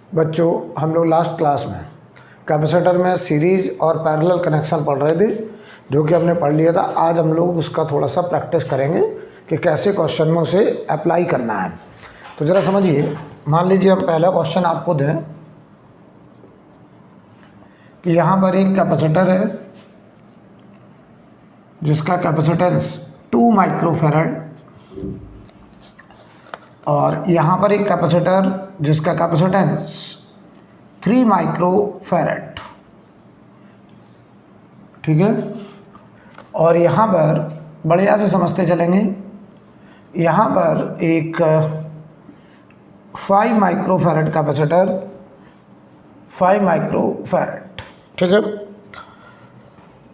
बच्चों, हम लोग लास्ट क्लास में कैपेसिटर में सीरीज और पैरेलल कनेक्शन पढ़ रहे थे, जो कि हमने पढ़ लिया था। आज हम लोग उसका थोड़ा सा प्रैक्टिस करेंगे कि कैसे क्वेश्चन में उसे अप्लाई करना है। तो ज़रा समझिए, मान लीजिए हम पहला क्वेश्चन आपको दें कि यहाँ पर एक कैपेसिटर है जिसका कैपेसिटेंस 2 माइक्रोफैरड, और यहाँ पर एक कैपेसिटर जिसका कैपेसिटेंस 3 माइक्रोफैरड, ठीक है। और यहाँ पर बढ़िया से समझते चलेंगे, यहाँ पर एक 5 माइक्रोफैरड कैपेसिटर, 5 माइक्रोफैरड, ठीक है।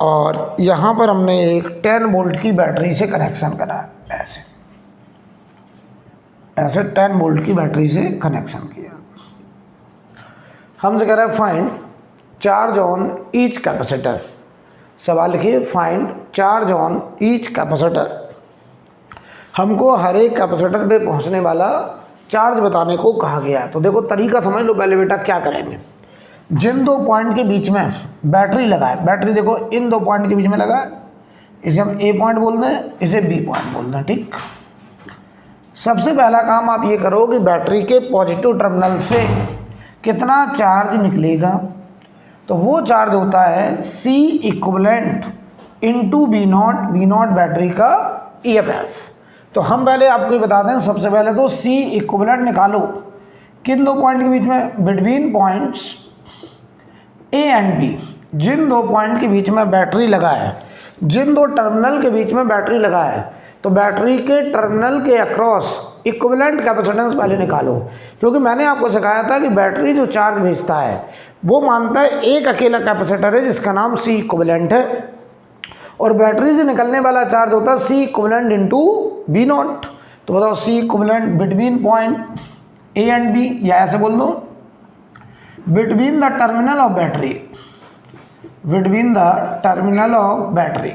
और यहाँ पर हमने एक 10 वोल्ट की बैटरी से कनेक्शन करा है, ऐसे 10 वोल्ट की बैटरी से कनेक्शन किया। हमसे कह रहा है find charge on each capacitor. सवाल लिखिए, find charge on each capacitor. हमको हर एक कैपेसिटर पे पहुंचने वाला चार्ज बताने को कहा गया है। तो देखो तरीका समझ लो पहले बेटा, क्या करेंगे। जिन दो पॉइंट के बीच में बैटरी लगा है, बैटरी देखो इन दो पॉइंट के बीच में लगा है, इसे हम ए पॉइंट बोल दें, इसे बी पॉइंट बोल दें, ठीक। सबसे पहला काम आप ये करो कि बैटरी के पॉजिटिव टर्मिनल से कितना चार्ज निकलेगा। तो वो चार्ज होता है C equivalent into B naught, B naught battery का ईएमएफ। तो हम पहले आपको बता दें, सबसे पहले तो सी इक्विवेलेंट निकालो किन दो पॉइंट के बीच में, between points A and B. जिन दो पॉइंट के बीच में बैटरी लगा है, जिन दो टर्मिनल के बीच में बैटरी लगा है, तो बैटरी के टर्मिनल के अक्रॉस इक्विवेलेंट कैपेसिटेंस पहले निकालो। क्योंकि मैंने आपको सिखाया था कि बैटरी जो चार्ज भेजता है वो मानता है एक अकेला कैपेसिटर है जिसका नाम सी इक्विवेलेंट है, और बैटरी से निकलने वाला चार्ज होता है C equivalent into B naught. तो बताओ C equivalent between point A and B, या ऐसे बोल दो between the terminal of battery, between the terminal of battery,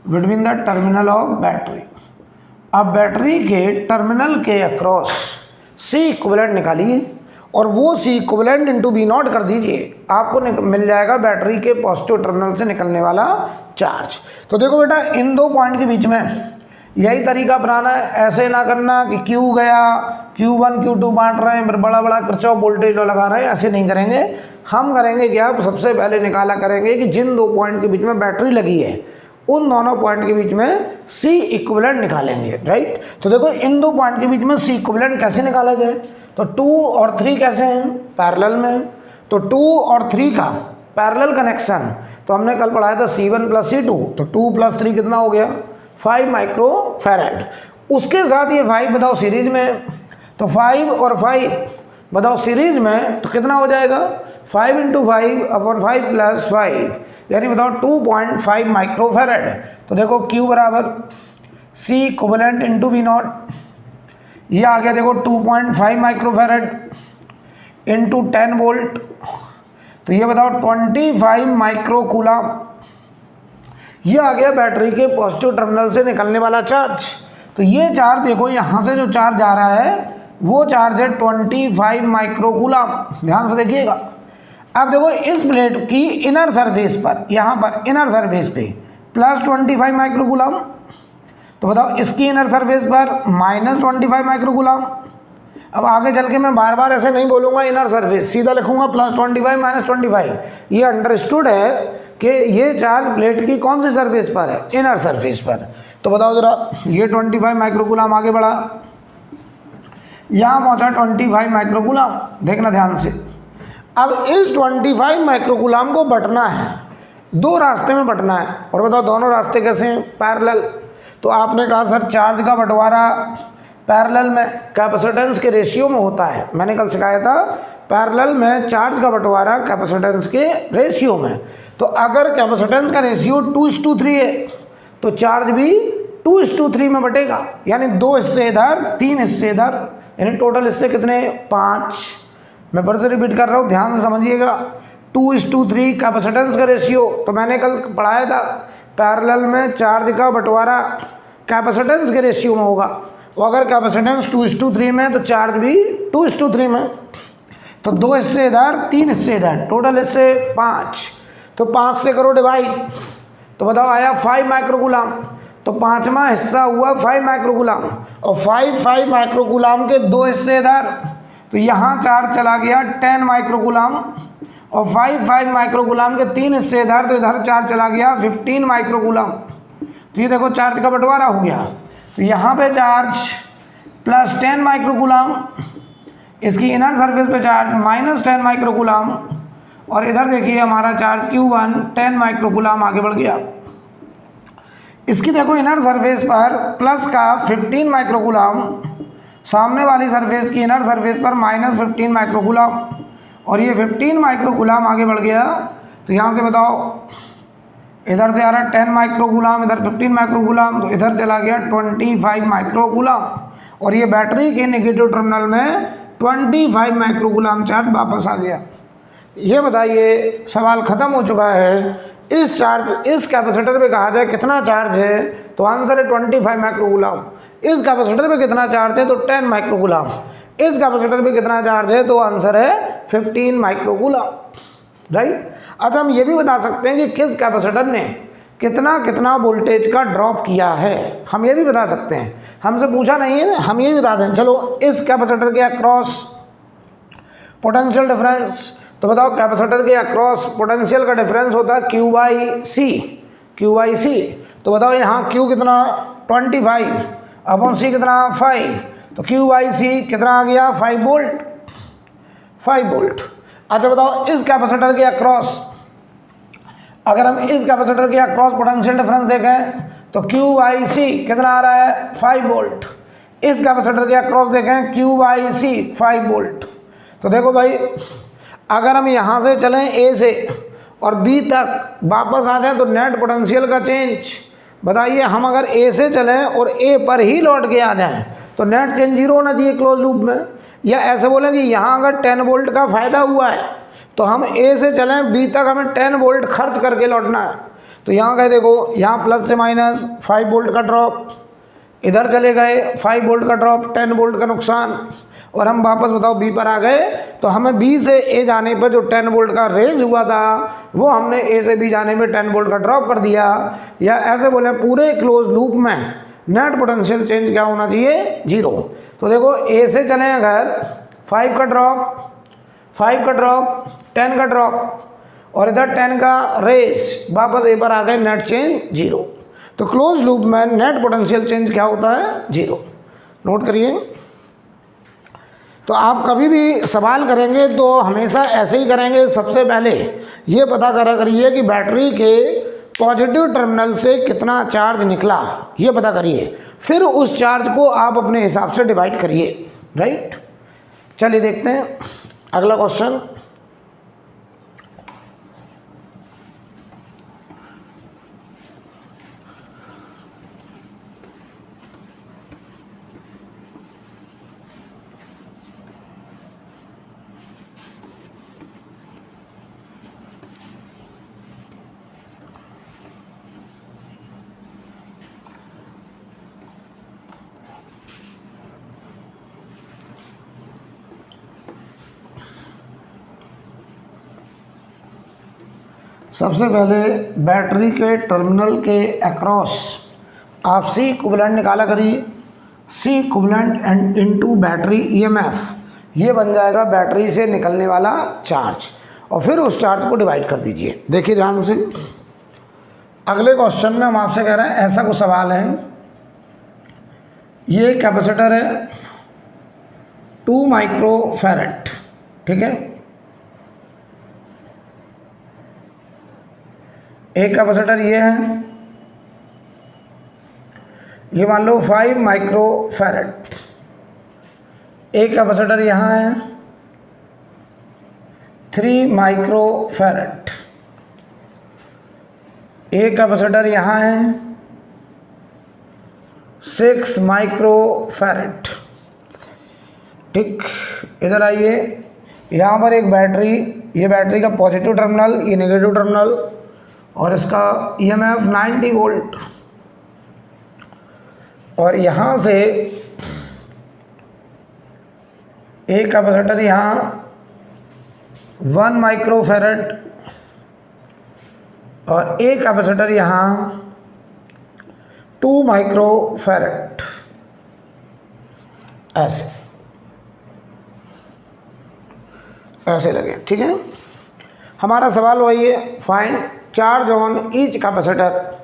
between the terminal of battery. अब बैटरी के टर्मिनल के अक्रॉस सी इक्विवेलेंट निकालिए, और वो C equivalent into B naught कर दीजिए, आपको मिल जाएगा बैटरी के पॉजिटिव टर्मिनल से निकलने वाला चार्ज। तो देखो बेटा, इन दो पॉइंट के बीच में यही तरीका अपनाना है। ऐसे ना करना कि Q गया, Q1 Q2 बांट रहे हैं, फिर बड़ा बड़ा किरचॉफ वोल्टेज लगा रहे हैं, ऐसे नहीं करेंगे। हम करेंगे क्या, सबसे पहले निकाला करेंगे कि जिन दो पॉइंट के बीच में बैटरी लगी है उन दोनों पॉइंट के बीच में सी इक्विवेलेंट निकालेंगे, राइट। तो देखो इन दो पॉइंट के बीच में सी इक्विवेलेंट कैसे निकाला जाए। तो 2 और 3 कैसे हैं, पैरेलल में। तो 2 और 3 का पैरेलल कनेक्शन, तो हमने कल पढ़ाया था C1 प्लस C2, तो 2 प्लस 3 कितना हो गया, 5 माइक्रोफैरड। उसके साथ ये 5 बताओ सीरीज में, तो 5 और 5 बताओ सीरीज में, तो कितना हो जाएगा 5 इंटू 5 अपॉन 5 प्लस 5, यानी बताओ 2.5 माइक्रोफैरड। तो देखो Q बराबर C equivalent into B naught, ये आ गया देखो 2.5 माइक्रोफैरड इंटू 10 वोल्ट, तो ये बताओ 25 माइक्रोकूलम। ये आ गया बैटरी के पॉजिटिव टर्मिनल से निकलने वाला चार्ज। तो ये चार्ज देखो, यहाँ से जो चार्ज आ रहा है वो चार्ज है 25 माइक्रोकूलम। ध्यान से देखिएगा। अब देखो इस प्लेट की इनर सरफेस पर, यहाँ पर इनर सरफेस पे प्लस 25 माइक्रोकूलम, तो बताओ इसकी इनर सरफेस पर माइनस 25 माइक्रोकूलम। अब आगे चल के मैं बार बार ऐसे नहीं बोलूँगा इनर सरफेस, सीधा लिखूँगा प्लस 25 माइनस 25। ये अंडरस्टूड है कि ये चार्ज प्लेट की कौन सी सरफेस पर है, इनर सरफेस पर। तो बताओ ज़रा, ये 25 माइक्रोकूलम आगे बढ़ा, यहाँ पहुँचा 25 माइक्रोकूलम, देखना ध्यान से। अब इस 25 माइक्रोकूलम को बंटना है, दो रास्ते में बंटना है, और बताओ दोनों रास्ते कैसे हैं, पैरेलल। तो आपने कहा सर चार्ज का बंटवारा पैरेलल में कैपेसिटेंस के रेशियो में होता है। मैंने कल सिखाया था पैरेलल में चार्ज का बंटवारा कैपेसिटेंस के रेशियो में। तो अगर कैपेसिटेंस का रेशियो 2:3 है तो चार्ज भी 2:3 में बटेगा, यानी 2 हिस्से इधर 3 हिस्से इधर, यानी टोटल हिस्से कितने, 5। मैं फिर से रिपीट कर रहा हूँ, ध्यान से समझिएगा। 2:3 कैपेसिटेंस का रेशियो, तो मैंने कल पढ़ाया था पैरेलल में चार्ज का बंटवारा कैपेसिटेंस के रेशियो में होगा। और अगर कैपेसिटेंस 2:3 में तो चार्ज भी 2:3 में। तो 2 हिस्से इधर, 3 हिस्से इधर, टोटल हिस्से 5। तो 5 से करो डिवाइड, तो बताओ आया 5 माइक्रोकूलम। तो 5वां हिस्सा हुआ 5 माइक्रोकूलम, और 5 माइक्रोकूलम के 2 हिस्से इधर, तो यहाँ चार्ज चला गया 10 माइक्रोकूलम, और 5 माइक्रोकूलम के 3 हिस्से इधर, तो इधर चार्ज चला गया 15 माइक्रोकूलम। तो ये देखो चार्ज का बंटवारा हो गया। तो यहाँ पे चार्ज प्लस 10 माइक्रोकूलम, इसकी इनर सरफेस पे चार्ज माइनस 10 माइक्रोकूलम, और इधर देखिए हमारा चार्ज Q1 10 माइक्रोकूलम आगे बढ़ गया। इसकी देखो इनर सरफेस पर प्लस का 15 माइक्रोकूलम, सामने वाली सरफेस की इनर सरफेस पर माइनस 15 माइक्रोकूलम, और ये 15 माइक्रोकूलम आगे बढ़ गया। तो यहाँ से बताओ इधर से आ रहा 10 माइक्रोकूलम, इधर 15 माइक्रोकूलम, तो इधर चला गया 25 माइक्रोकूलम, और ये बैटरी के नेगेटिव टर्मिनल में 25 माइक्रोकूलम चार्ज वापस आ गया। ये बताइए सवाल ख़त्म हो चुका है। इस कैपेसिटर पे कहा जाए कितना चार्ज है, तो आंसर है 25 माइक्रोकूलम। इस कैपेसिटर पे कितना चार्ज है, तो 10 माइक्रोकूलम। इस कैपेसिटर पे कितना चार्ज है, तो आंसर है 15 माइक्रोकूलम। राइट। अच्छा, हम ये भी बता सकते हैं कि किस कैपेसिटर ने कितना वोल्टेज का ड्रॉप किया है, हम ये भी बता सकते हैं। हमसे पूछा नहीं है ना, हम ये भी बता दें। चलो, इस कैपेसिटर के अक्रॉस पोटेंशियल डिफरेंस, तो बताओ कैपेसिटर के अक्रॉस पोटेंशियल का डिफरेंस होता है Q/C। तो बताओ यहाँ Q कितना 25 अपॉन C कितना 5, तो Q/C कितना आ गया 5 वोल्ट। अच्छा बताओ, इस कैपेसिटर के अक्रॉस, अगर हम इस कैपेसिटर के अक्रॉस पोटेंशियल डिफरेंस देखें तो Q/C कितना आ रहा है 5 वोल्ट। इस कैपेसिटर के अक्रॉस देखें Q/C 5 वोल्ट। तो देखो भाई, अगर हम यहाँ से चलें A से और B तक वापस आ जाएं तो नेट पोटेंशियल का चेंज बताइए। हम अगर A से चलें और A पर ही लौट के आ जाएं तो नेट चेंज 0 होना चाहिए क्लोज लूप में। या ऐसे बोलें कि यहाँ अगर 10 वोल्ट का फ़ायदा हुआ है तो हम A से चलें B तक हमें 10 वोल्ट खर्च करके लौटना है। तो यहाँ गए, देखो यहाँ प्लस से माइनस 5 वोल्ट का ड्रॉप, इधर चले गए 5 वोल्ट का ड्रॉप, 10 वोल्ट का नुकसान, और हम वापस बताओ B पर आ गए। तो हमें B से A जाने पर जो 10 वोल्ट का रेज हुआ था वो हमने A से B जाने में 10 वोल्ट का ड्रॉप कर दिया। या ऐसे बोले पूरे क्लोज लूप में नेट पोटेंशियल चेंज क्या होना चाहिए 0। तो देखो A से चलें अगर 5 का ड्रॉप 10 का ड्रॉप, और इधर 10 का रेज, वापस A पर आ गए, नेट चेंज 0। तो क्लोज लूप में नेट पोटेंशियल चेंज क्या होता है 0। नोट करिए। तो आप कभी भी सवाल करेंगे तो हमेशा ऐसे ही करेंगे। सबसे पहले ये पता करा करिए कि बैटरी के पॉजिटिव टर्मिनल से कितना चार्ज निकला, ये पता करिए। फिर उस चार्ज को आप अपने हिसाब से डिवाइड करिए। राइट। चलिए देखते हैं अगला क्वेश्चन। सबसे पहले बैटरी के टर्मिनल के अक्रॉस आप C इक्विवेलेंट निकाला करिए। C equivalent and into battery EMF, ये बन जाएगा बैटरी से निकलने वाला चार्ज, और फिर उस चार्ज को डिवाइड कर दीजिए। देखिए ध्यान से, अगले क्वेश्चन में हम आपसे कह रहे हैं, ऐसा कुछ सवाल है, ये कैपेसिटर है 2 माइक्रोफैरेड, ठीक है। एक कैपेसिटर ये है, ये मान लो 5 माइक्रोफैरेड। एक कैपेसिटर यहाँ है 3 माइक्रोफैरेड। एक कैपेसिटर यहाँ है 6 माइक्रोफैरेड। ठीक, इधर आइए, यहाँ पर एक बैटरी, ये बैटरी का पॉजिटिव टर्मिनल, ये नेगेटिव टर्मिनल, और इसका EMF 90 वोल्ट। और यहाँ से एक कैपेसिटर यहाँ 1 माइक्रोफैरड और एक कैपेसिटर यहाँ 2 माइक्रोफैरड, ऐसे लगे। ठीक है, हमारा सवाल वही है, find charge on each capacitor,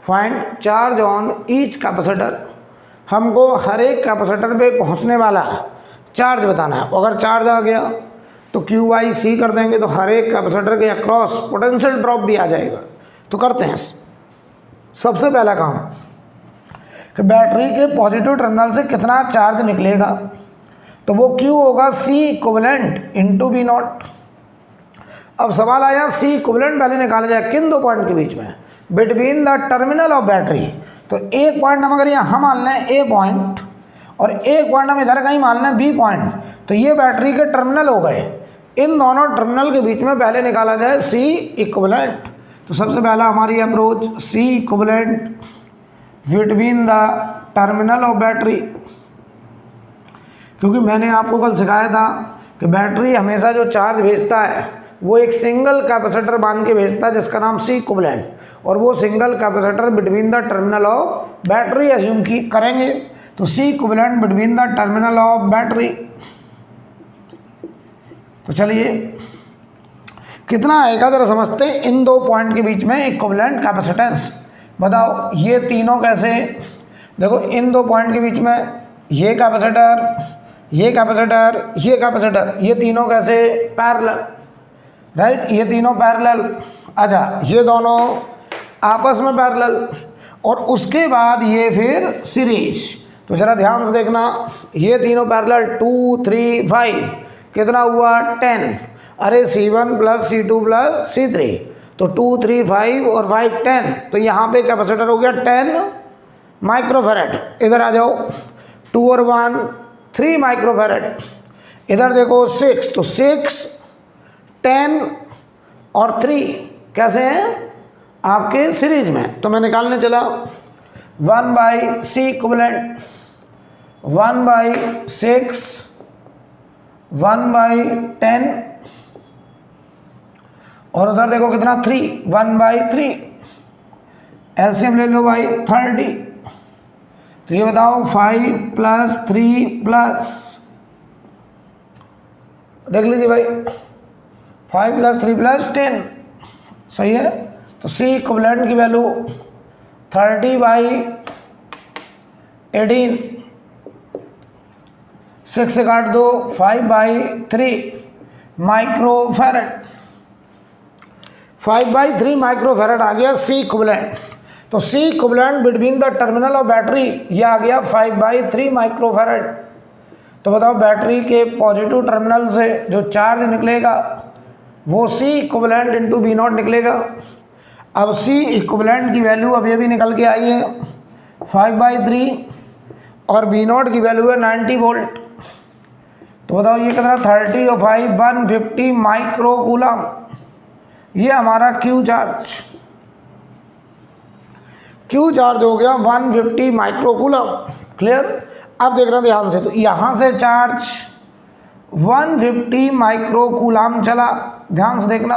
find charge on each capacitor. हमको हर एक कैपेसिटर पे पहुंचने वाला चार्ज बताना है। अगर चार्ज आ गया तो क्यू बाई सी कर देंगे, तो हर एक कैपेसिटर के अक्रॉस पोटेंशियल ड्रॉप भी आ जाएगा। तो करते हैं। सबसे पहला काम कि बैटरी के पॉजिटिव टर्मिनल से कितना चार्ज निकलेगा, तो वो क्यू होगा C equivalent into B naught. अब सवाल आया सी इक्विवेलेंट पहले निकाला जाए किन दो पॉइंट के बीच में, between the terminal of battery. तो एक पॉइंट हम अगर यहाँ मान लें ए पॉइंट और एक पॉइंट हम इधर कहीं मान लें बी पॉइंट, तो ये बैटरी के टर्मिनल हो गए। इन दोनों टर्मिनल के बीच में पहले निकाला जाए सी इक्विवेलेंट। तो सबसे पहला हमारी approach C equivalent between the terminal of battery, क्योंकि मैंने आपको कल सिखाया था कि बैटरी हमेशा जो चार्ज भेजता है वो एक सिंगल कैपेसिटर मान के भेजता है जिसका नाम सी इक्विवेलेंट, और वो single capacitor between the terminal of battery assume की करेंगे। तो C equivalent between the terminal of battery. तो चलिए कितना आएगा जरा समझते हैं। इन दो पॉइंट के बीच में इक्विवेलेंट कैपेसिटेंस बताओ, ये तीनों कैसे, देखो इन दो पॉइंट के बीच में ये कैपेसिटर, ये कैपेसिटर, ये कैपेसिटर, ये तीनों कैसे पैरेलल, राइट, ये तीनों पैरेलल। अच्छा, ये दोनों आपस में पैरेलल, और उसके बाद ये फिर सीरीज। तो जरा ध्यान से देखना, ये तीनों पैरेलल 2 3 5 कितना हुआ 10। अरे C1 plus C2 plus C3, तो 2 3 5 और 5 10, तो यहाँ पे कैपेसिटर हो गया 10 माइक्रोफैरड। इधर आ जाओ, 2 और 1 3 माइक्रोफैरड। इधर देखो 6, तो 6 10 और 3 कैसे हैं आपके सीरीज में। तो मैं निकालने चला 1 by C equivalent, 1 by 6, 1 by 10, और उधर देखो कितना 3, 1 बाई 3, एलसीएम ले लो भाई 30। तो ये बताओ 5 प्लस 3 प्लस, देख लीजिए भाई 5 प्लस 3 प्लस 10, सही है। तो सी इक्विवेलेंट की वैल्यू 30 बाई 18, 6 से काट दो 5 बाई 3 माइक्रोफैरड, 5 बाई 3 माइक्रोफैरड आ गया सी इक्विवेलेंट। तो C equivalent between the terminal of battery ये आ गया 5 बाई 3 माइक्रोफैरड। तो बताओ बैटरी के पॉजिटिव टर्मिनल से जो चार्ज निकलेगा वो C equivalent into B naught निकलेगा। अब सी इक्विवेलेंट की वैल्यू अब ये भी निकल के आई है 5 बाई 3, और बी नॉट की वैल्यू है 90 वोल्ट। तो बताओ ये कितना 30 और 5 150 माइक्रो कूलम, ये हमारा क्यू चार्ज हो गया 150 माइक्रो कूलम। क्लियर। अब देख रहे हैं ध्यान से, तो यहाँ से चार्ज 150 माइक्रो कूलम चला, ध्यान से देखना।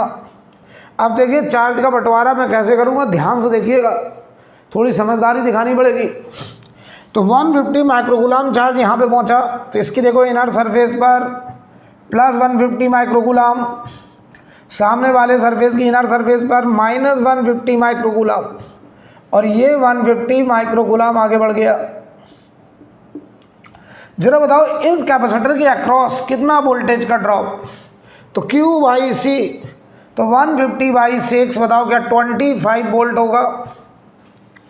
अब देखिए चार्ज का बंटवारा मैं कैसे करूँगा, ध्यान से देखिएगा, थोड़ी समझदारी दिखानी पड़ेगी। तो 150 माइक्रोकूलम चार्ज यहाँ पे पहुँचा, तो इसकी देखो इनर सरफेस पर प्लस 150 माइक्रोकूलम, सामने वाले सरफेस की इनर सरफेस पर माइनस 150 माइक्रोकूलम, और ये 150 माइक्रोकूलम आगे बढ़ गया। जरा बताओ इस कैपेसिटर के अक्रॉस कितना वोल्टेज का ड्रॉप, तो Q बाई C, तो 150 बाई 6 बताओ क्या 25 वोल्ट होगा,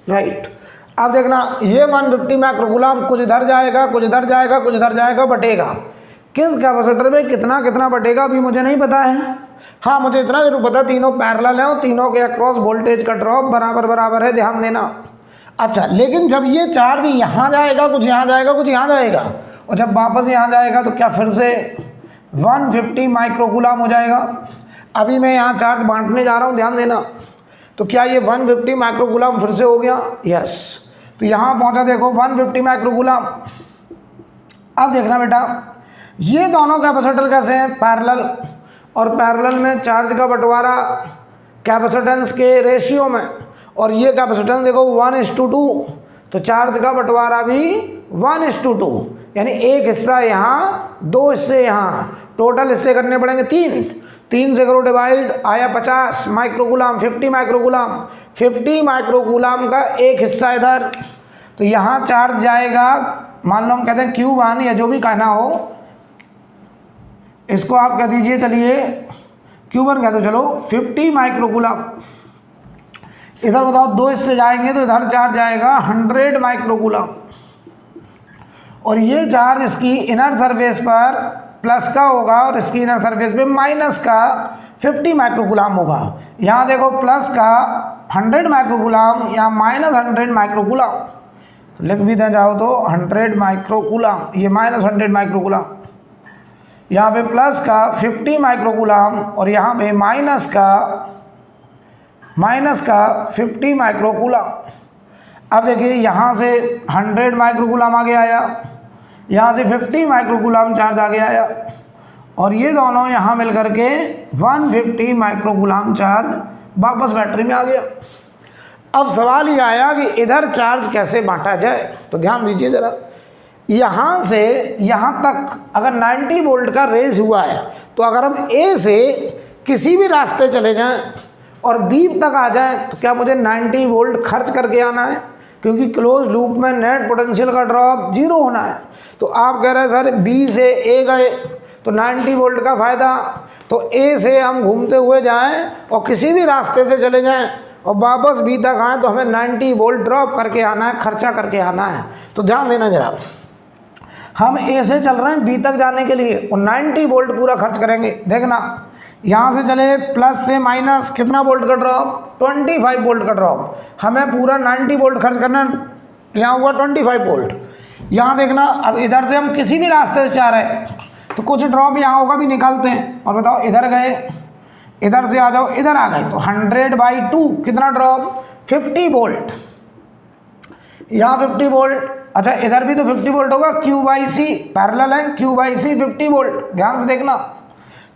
राइट। अब देखना ये 150 माइक्रोकूलम कुछ इधर जाएगा, कुछ इधर जाएगा, कुछ इधर जाएगा, बटेगा। किस कैपेसिटर में कितना कितना बटेगा अभी मुझे नहीं पता है। हाँ मुझे इतना जरूर पता, तीनों पैरेलल हैं और तीनों के अक्रॉस वोल्टेज का ड्रॉप बराबर बराबर है, ध्यान देना। अच्छा, लेकिन जब ये चार्ज यहाँ जाएगा, कुछ यहाँ जाएगा, कुछ यहाँ जाएगा, और जब वापस यहाँ जाएगा तो क्या फिर से 150 माइक्रोकूलम हो जाएगा। अभी मैं यहाँ चार्ज बांटने जा रहा हूँ, ध्यान देना। तो क्या ये 150 माइक्रोकूलम फिर से हो गया, यस। तो यहाँ पहुँचा देखो 150 माइक्रोकूलम। अब देखना बेटा, ये दोनों कैपेसिटर कैसे हैं, पैरेलल, और पैरेलल में चार्ज का बंटवारा कैपेसिटेंस के रेशियो में, और ये कैपेसिटेंस देखो 1:2, तो चार्ज का बंटवारा भी 1:2, यानी एक हिस्सा यहाँ, दो हिस्से यहाँ, टोटल हिस्से करने पड़ेंगे 3 से करो डिवाइड, आया 50 माइक्रोकूलम, 50 माइक्रोकूलम, 50 माइक्रोकूलम का एक हिस्सा इधर, तो यहाँ चार्ज जाएगा, मान लो हम कहते हैं Q1 या जो भी कहना हो, इसको आप कह दीजिए, चलिए Q1 कह दो, चलो 50 माइक्रोकूलम। इधर बताओ दो हिस्से जाएंगे तो इधर चार्ज जाएगा 100 माइक्रोकूलम, और ये चार्ज इसकी इनर सरफेस पर प्लस का होगा और इसकी इनर सरफेस पे माइनस का 50 माइक्रोकूलम होगा। यहाँ देखो प्लस का 100 माइक्रोकूलम, यहाँ -100 माइक्रोकूलम, लिख भी दें चाहो तो 100 माइक्रोकूलम, ये -100 माइक्रोकूलम, यहाँ पे प्लस का 50 माइक्रोकूलम और यहाँ पे माइनस का 50 माइक्रोकूलम। अब देखिए यहाँ से 100 माइक्रोकूलम आगे आया, यहाँ से 50 माइक्रोकूलम चार्ज आगे आया, और ये दोनों यहाँ मिल करके 150 माइक्रोकूलम चार्ज वापस बैटरी में आ गया। अब सवाल ये आया कि इधर चार्ज कैसे बांटा जाए, तो ध्यान दीजिए ज़रा, यहाँ से यहाँ तक अगर 90 वोल्ट का रेज हुआ है, तो अगर हम ए से किसी भी रास्ते चले जाएं और बी तक आ जाएं, तो क्या मुझे 90 वोल्ट खर्च करके आना है, क्योंकि क्लोज लूप में नेट पोटेंशियल का ड्रॉप 0 होना है। तो आप कह रहे हैं सर बी से ए गए तो 90 वोल्ट का फ़ायदा, तो ए से हम घूमते हुए जाएं और किसी भी रास्ते से चले जाएं और वापस बी तक आएँ, तो हमें 90 वोल्ट ड्रॉप करके आना है, खर्चा करके आना है। तो ध्यान देना जरा, हम ए से चल रहे हैं बी तक जाने के लिए और 90 वोल्ट पूरा खर्च करेंगे। देखना यहाँ से चले प्लस से माइनस, कितना वोल्ट का ड्रॉप, 25 वोल्ट का ड्रॉप, हमें पूरा 90 वोल्ट खर्च करना, यहाँ हुआ 25 वोल्ट। यहाँ देखना, अब इधर से हम किसी भी रास्ते से जा रहे हैं तो कुछ ड्रॉप यहाँ होगा भी, निकालते हैं, और बताओ इधर गए, इधर से आ जाओ, इधर आ गए, तो 100/2 कितना ड्रॉप, 50 वोल्ट, यहाँ 50 वोल्ट। अच्छा इधर भी तो 50 वोल्ट होगा, Q/C पैरेलल है, Q/C 50 वोल्ट, ध्यान से देखना।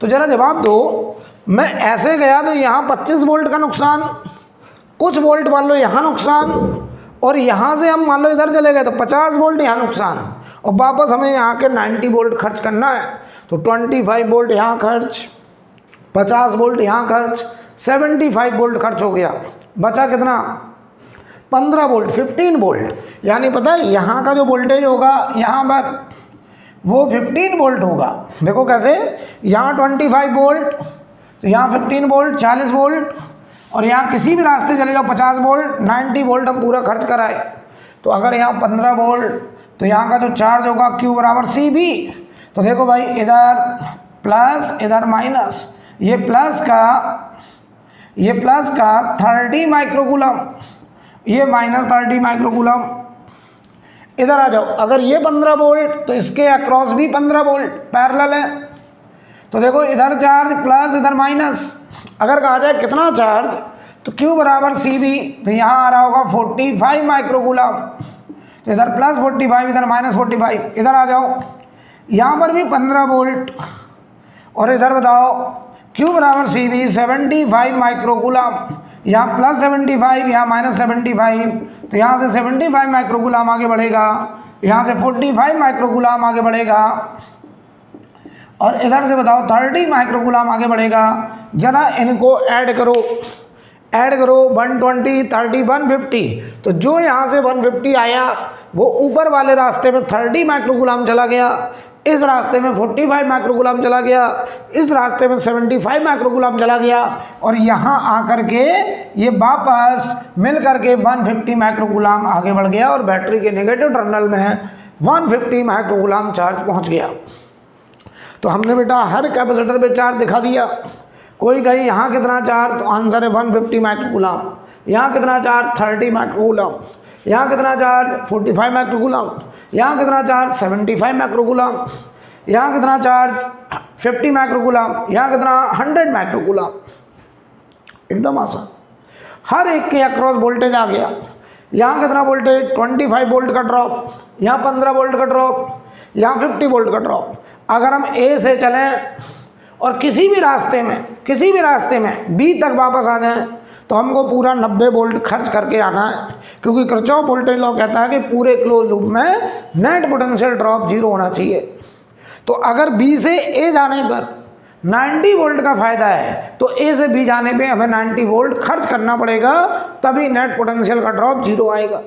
तो जरा जवाब दो, मैं ऐसे गया तो यहाँ 25 वोल्ट का नुकसान, कुछ वोल्ट मान लो यहाँ नुकसान, और यहाँ से हम मान लो इधर चले गए तो 50 वोल्ट यहाँ नुकसान, और वापस हमें यहाँ के 90 वोल्ट खर्च करना है। तो 25 वोल्ट यहाँ खर्च, 50 वोल्ट यहाँ खर्च, 75 वोल्ट खर्च हो गया, बचा कितना, 15 वोल्ट, 15 वोल्ट। यानी पता है यहाँ का जो वोल्टेज होगा यहाँ पर वो 15 वोल्ट होगा। देखो कैसे, यहाँ 25 वोल्ट, तो यहाँ 15 वोल्ट, 40 वोल्ट, और यहाँ किसी भी रास्ते चले जाओ 50 वोल्ट, 90 वोल्ट हम पूरा खर्च कराए। तो अगर यहाँ 15 वोल्ट, तो यहाँ का जो चार्ज होगा Q/CB। तो देखो भाई, इधर प्लस इधर माइनस, ये प्लस का 30 माइक्रोकूलम, ये -30 माइक्रोकूलम। इधर आ जाओ, अगर ये 15 वोल्ट तो इसके अक्रॉस भी 15 वोल्ट पैरेलल है। तो देखो इधर चार्ज प्लस इधर माइनस, अगर कहा जाए कितना चार्ज, तो Q/CB, तो यहाँ आ रहा होगा 45 माइक्रोकूलम, तो इधर +45 इधर -45। इधर आ जाओ, यहाँ पर भी 15 वोल्ट, और इधर बताओ Q/CB 75 माइक्रोकूलम, यहाँ +75 यहाँ -75, तो यहाँ से 75 माइक्रोकूलम आगे बढ़ेगा, यहाँ से 45 माइक्रोकूलम आगे बढ़ेगा, और इधर से बताओ 30 माइक्रोकूलम आगे बढ़ेगा। जरा इनको ऐड करो 120 30 150, तो जो यहाँ से 150 आया वो ऊपर वाले रास्ते में 30 माइक्रोकूलम चला गया, इस रास्ते में 45 माइक्रोकूलम चला गया, इस रास्ते में 75 माइक्रोकूलम चला गया, और यहाँ आकर के ये वापस मिल करके 150 माइक्रोकूलम आगे बढ़ गया, और बैटरी के नेगेटिव टर्मिनल में 150 माइक्रोकूलम चार्ज पहुँच गया। तो हमने बेटा हर कैपेसिटर पे चार्ज दिखा दिया। कोई कहे यहाँ कितना चार्ज, तो आंसर है 150 माइक्रोकूलम। यहाँ कितना चार्ज, 30 माइक्रोकूलम। यहाँ कितना चार्ज, 45 माइक्रोकूलम। यहाँ कितना चार्ज, 75 माइक्रोकूलम। यहाँ कितना चार्ज, 50 माइक्रोकूलम। यहाँ कितना, 100 माइक्रोकूलम। एकदम आसान, हर एक के अक्रॉस वोल्टेज आ गया। यहाँ कितना वोल्टेज, 25 वोल्ट का ड्रॉप, यहाँ 15 वोल्ट का ड्रॉप, यहाँ 50 वोल्ट का ड्रॉप। अगर हम ए से चलें और किसी भी रास्ते में बी तक वापस आ जाएं तो हमको पूरा 90 वोल्ट खर्च करके आना है, क्योंकि किरचॉफ वोल्टेज लॉ कहता है कि पूरे क्लोज लूप में नेट पोटेंशियल ड्रॉप 0 होना चाहिए। तो अगर बी से ए जाने पर 90 वोल्ट का फायदा है तो ए से बी जाने पे हमें 90 वोल्ट खर्च करना पड़ेगा, तभी नेट पोटेंशियल का ड्रॉप 0 आएगा।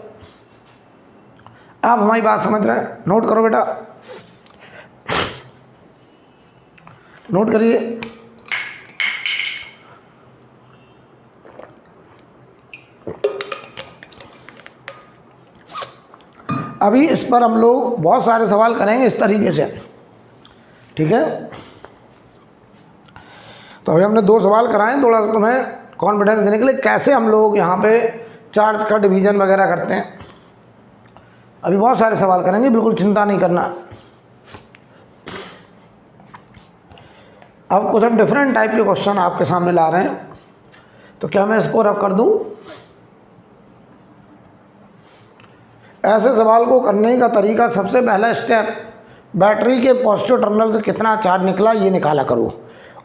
आप हमारी बात समझ रहे हैं? नोट करो बेटा, नोट करिए। अभी इस पर हम लोग बहुत सारे सवाल करेंगे इस तरीके से, ठीक है। तो अभी हमने 2 सवाल कराए, थोड़ा सा तुम्हें कॉन्फिडेंस देने के लिए कैसे हम लोग यहाँ पे चार्ज का डिवीजन वगैरह करते हैं। अभी बहुत सारे सवाल करेंगे, बिल्कुल चिंता नहीं करना। अब कुछ हम डिफरेंट टाइप के क्वेश्चन आपके सामने ला रहे हैं, तो क्या मैं इसको रफ कर दूं? ऐसे सवाल को करने का तरीका, सबसे पहला स्टेप, बैटरी के पॉजिटिव टर्मिनल से कितना चार्ज निकला ये निकाला करो।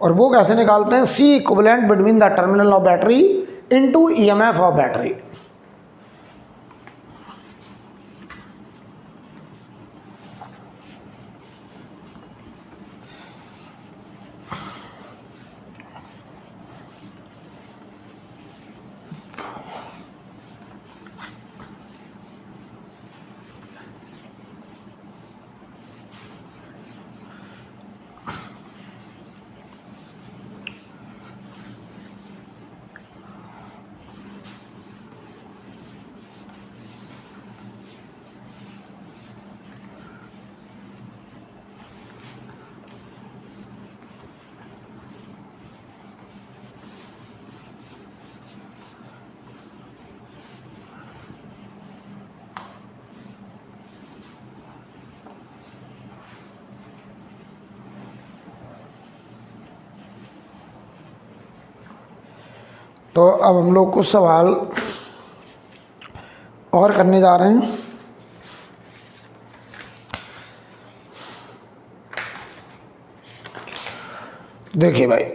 और वो कैसे निकालते हैं? C equivalent between the terminal of battery into EMF of battery. तो अब हम लोग कुछ सवाल और करने जा रहे हैं। देखिए भाई,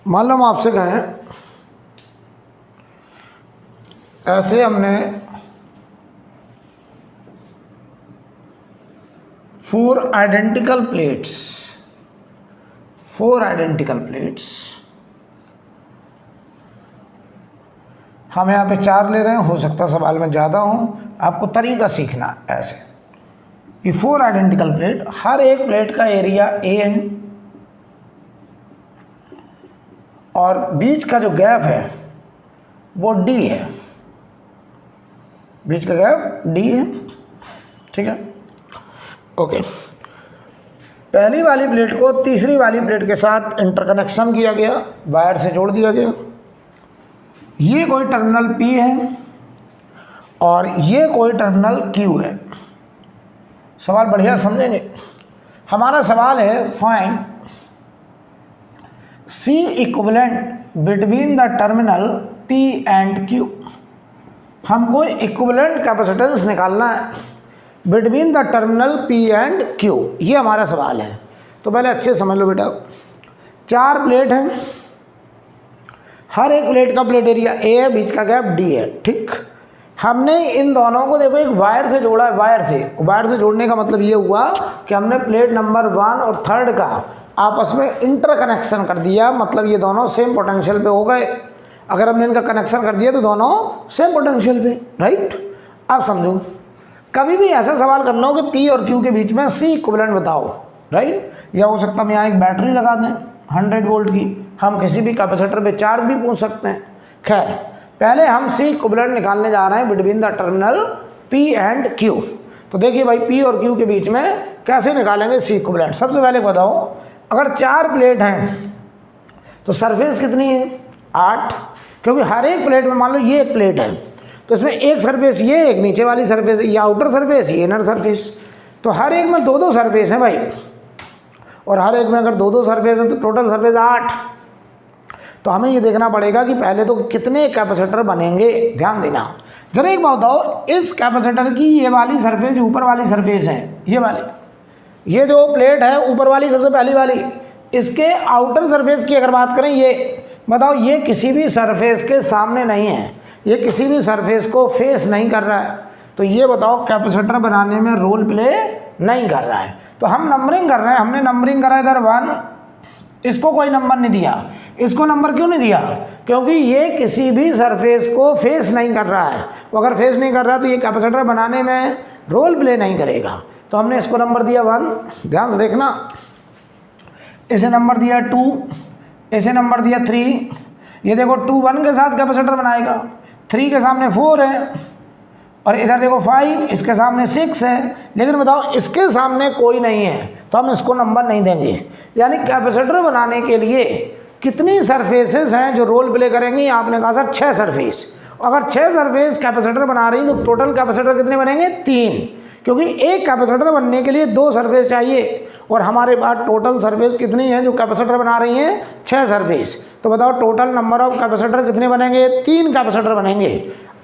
मान लो हम आपसे कहें ऐसे हमने 4 आइडेंटिकल प्लेट्स, हम यहाँ पे 4 ले रहे हैं, हो सकता है सवाल में ज़्यादा हो, आपको तरीका सीखना है। ऐसे ये 4 आइडेंटिकल प्लेट, हर एक प्लेट का एरिया AN और बीच का जो गैप है वो D है, बीच का गैप D है, ठीक है। ओके, पहली वाली प्लेट को तीसरी वाली प्लेट के साथ इंटरकनेक्शन किया गया, वायर से जोड़ दिया गया। ये कोई टर्मिनल P है और ये कोई टर्मिनल Q है। सवाल बढ़िया समझेंगे। हमारा सवाल है find C equivalent between the terminal P and Q। हमको इक्विवेलेंट कैपेसिटेंस निकालना है between the terminal P and Q, ये हमारा सवाल है। तो पहले अच्छे समझ लो बेटा, 4 प्लेट हैं, हर एक प्लेट का प्लेट एरिया A है, बीच का गैप D है, ठीक। हमने इन दोनों को देखो एक वायर से जोड़ा है, वायर से जोड़ने का मतलब ये हुआ कि हमने प्लेट नंबर 1 और 3 का आपस में इंटरकनेक्शन कर दिया, मतलब ये दोनों सेम पोटेंशियल पे हो गए। अगर हमने इनका कनेक्शन कर दिया तो दोनों सेम पोटेंशियल पे, राइट। अब समझो, कभी भी ऐसा सवाल करना हो कि P और Q के बीच में C इक्विवेलेंट बताओ, राइट। या हो सकता है हम यहाँ एक बैटरी लगा दें 100 वोल्ट की, हम किसी भी कैपेसिटर पे चार्ज भी पूछ सकते हैं। खैर, पहले हम C इक्विवेलेंट निकालने जा रहे हैं between the terminal P and Q। तो देखिए भाई, P और Q के बीच में कैसे निकालेंगे C इक्विवेलेंट। सबसे पहले बताओ, अगर 4 प्लेट हैं तो सरफेस कितनी है? 8, क्योंकि हर एक प्लेट में मान लो ये एक प्लेट है तो इसमें एक सरफेस ये, एक नीचे वाली सरफेस, ये आउटर सरफेस, ये इनर सरफेस। तो हर एक में 2-2 सरफेस हैं भाई, और हर एक में अगर 2-2 सरफेस हैं तो टोटल सरफेस 8। तो हमें ये देखना पड़ेगा कि पहले तो कितने कैपेसिटर बनेंगे। ध्यान देना जरा, एक बात बताओ, इस कैपेसिटर की ये वाली सरफेस, ऊपर वाली सरफेस है ये वाली, ये जो प्लेट है ऊपर वाली सबसे पहली वाली, इसके आउटर सरफेस की अगर बात करें, ये बताओ ये किसी भी सरफेस के सामने नहीं है, ये किसी भी सरफेस को फेस नहीं कर रहा है, तो ये बताओ कैपेसिटर बनाने में रोल प्ले नहीं कर रहा है। तो हम नंबरिंग कर रहे हैं, हमने नंबरिंग करा इधर 1, इसको कोई नंबर नहीं दिया। इसको नंबर क्यों नहीं दिया? क्योंकि ये किसी भी सरफेस को फेस नहीं कर रहा है। वो अगर फेस नहीं कर रहा तो ये कैपेसिटर बनाने में रोल प्ले नहीं करेगा। तो हमने इसको नंबर दिया 1। ध्यान से देखना, इसे नंबर दिया 2, इसे नंबर दिया 3। ये देखो 2 1 के साथ कैपेसिटर बनाएगा, 3 के सामने 4 है, और इधर देखो 5, इसके सामने 6 है। लेकिन बताओ इसके सामने कोई नहीं है, तो हम इसको नंबर नहीं देंगे। यानी कैपेसिटर बनाने के लिए कितनी सरफेसेस हैं जो रोल प्ले करेंगी? आपने कहा सर 6 सरफेस। अगर 6 सरफेस कैपेसिटर बना रही तो टोटल कैपेसिटर कितने बनेंगे? 3, क्योंकि एक कैपेसिटर बनने के लिए 2 सरफेस चाहिए, और हमारे पास टोटल सरफेस कितनी है जो कैपेसिटर बना रही हैं? 6 सरफेस। तो बताओ टोटल नंबर ऑफ कैपेसिटर कितने बनेंगे? 3 कैपेसिटर बनेंगे।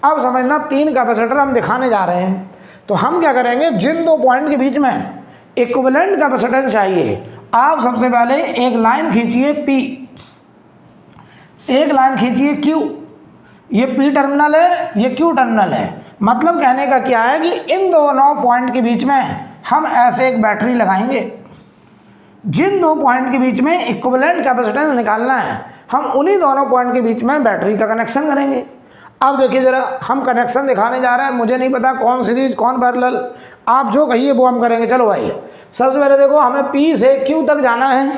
अब समझना 3 कैपेसिटर हम दिखाने जा रहे हैं, तो हम क्या करेंगे, जिन 2 पॉइंट के बीच में इक्विवेलेंट कैपेसिटेंस चाहिए, आप सबसे पहले एक लाइन खींचिए P, एक लाइन खींचिए Q। ये P टर्मिनल है, ये Q टर्मिनल है। मतलब कहने का क्या है कि इन दोनों पॉइंट के बीच में हम ऐसे एक बैटरी लगाएंगे। जिन 2 पॉइंट के बीच में इक्विवेलेंट कैपेसिटेंस निकालना है, हम उन्हीं दोनों पॉइंट के बीच में बैटरी का कनेक्शन करेंगे। अब देखिए जरा, हम कनेक्शन दिखाने जा रहे हैं, मुझे नहीं पता कौन सीरीज कौन पैरेलल, आप जो कहिए वो हम करेंगे। चलो भाई, सबसे पहले देखो हमें P से Q तक जाना है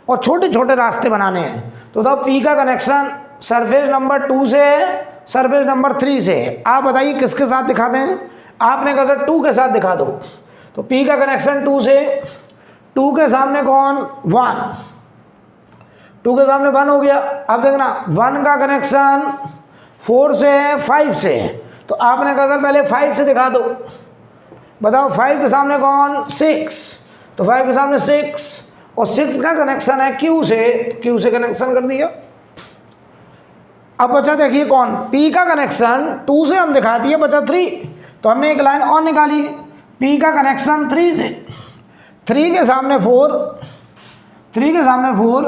और छोटे छोटे रास्ते बनाने हैं। तो बताओ P का कनेक्शन सरफेस नंबर 2 से है, सरफेस नंबर 3 से है। आप बताइए किसके साथ दिखा दें? आपने कहा सर 2 के साथ दिखा दो। तो P का कनेक्शन 2 से, 2 के सामने कौन? 1, 2 के सामने 1 हो गया। अब देखना 1 का कनेक्शन 4 से है, 5 से है। तो आपने कहा सर पहले 5 से दिखा दो। बताओ 5 के सामने कौन? 6, तो 5 के सामने 6, और 6 का कनेक्शन है Q से, Q से कनेक्शन कर दिया। अब बचा देखिए कौन? P का कनेक्शन 2 से हम दिखा दिए, बचा 3, तो हमने एक लाइन और निकाली, P का कनेक्शन 3 से, 3 के सामने 4, 3 के सामने 4,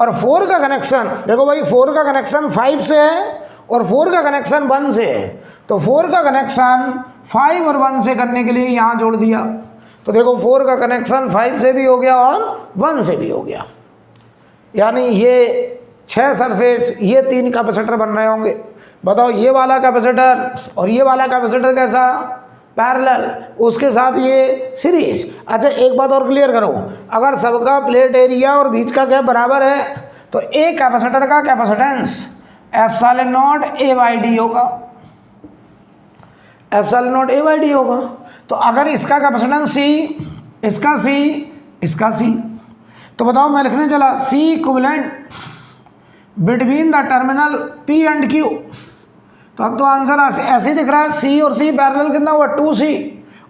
और 4 का कनेक्शन देखो भाई, 4 का कनेक्शन 5 से है और 4 का कनेक्शन 1 से है। तो 4 का कनेक्शन 5 और 1 से करने के लिए यहाँ जोड़ दिया। तो देखो 4 का कनेक्शन 5 से भी हो गया और 1 से भी हो गया। यानी ये 6 सरफेस, ये 3 कैपेसिटर बन रहे होंगे। बताओ ये वाला कैपेसिटर और ये वाला कैपेसिटर कैसा? पैरेलल, उसके साथ ये सीरीज। अच्छा एक बात और क्लियर करो, अगर सबका प्लेट एरिया और बीच का गैप बराबर है तो एक कैपेसिटर का कैपेसिटेंस एप्सिलॉन नॉट A/D होगा, एप्सिलॉन नॉट A/D होगा। तो अगर इसका कैपेसिटेंस C, इसका C, इसका C, तो बताओ मैं लिखने चला C equivalent between the terminal P and Q। तो अब तो आंसर ऐसे ही दिख रहा है, C और C पैरेलल कितना हुआ? 2C,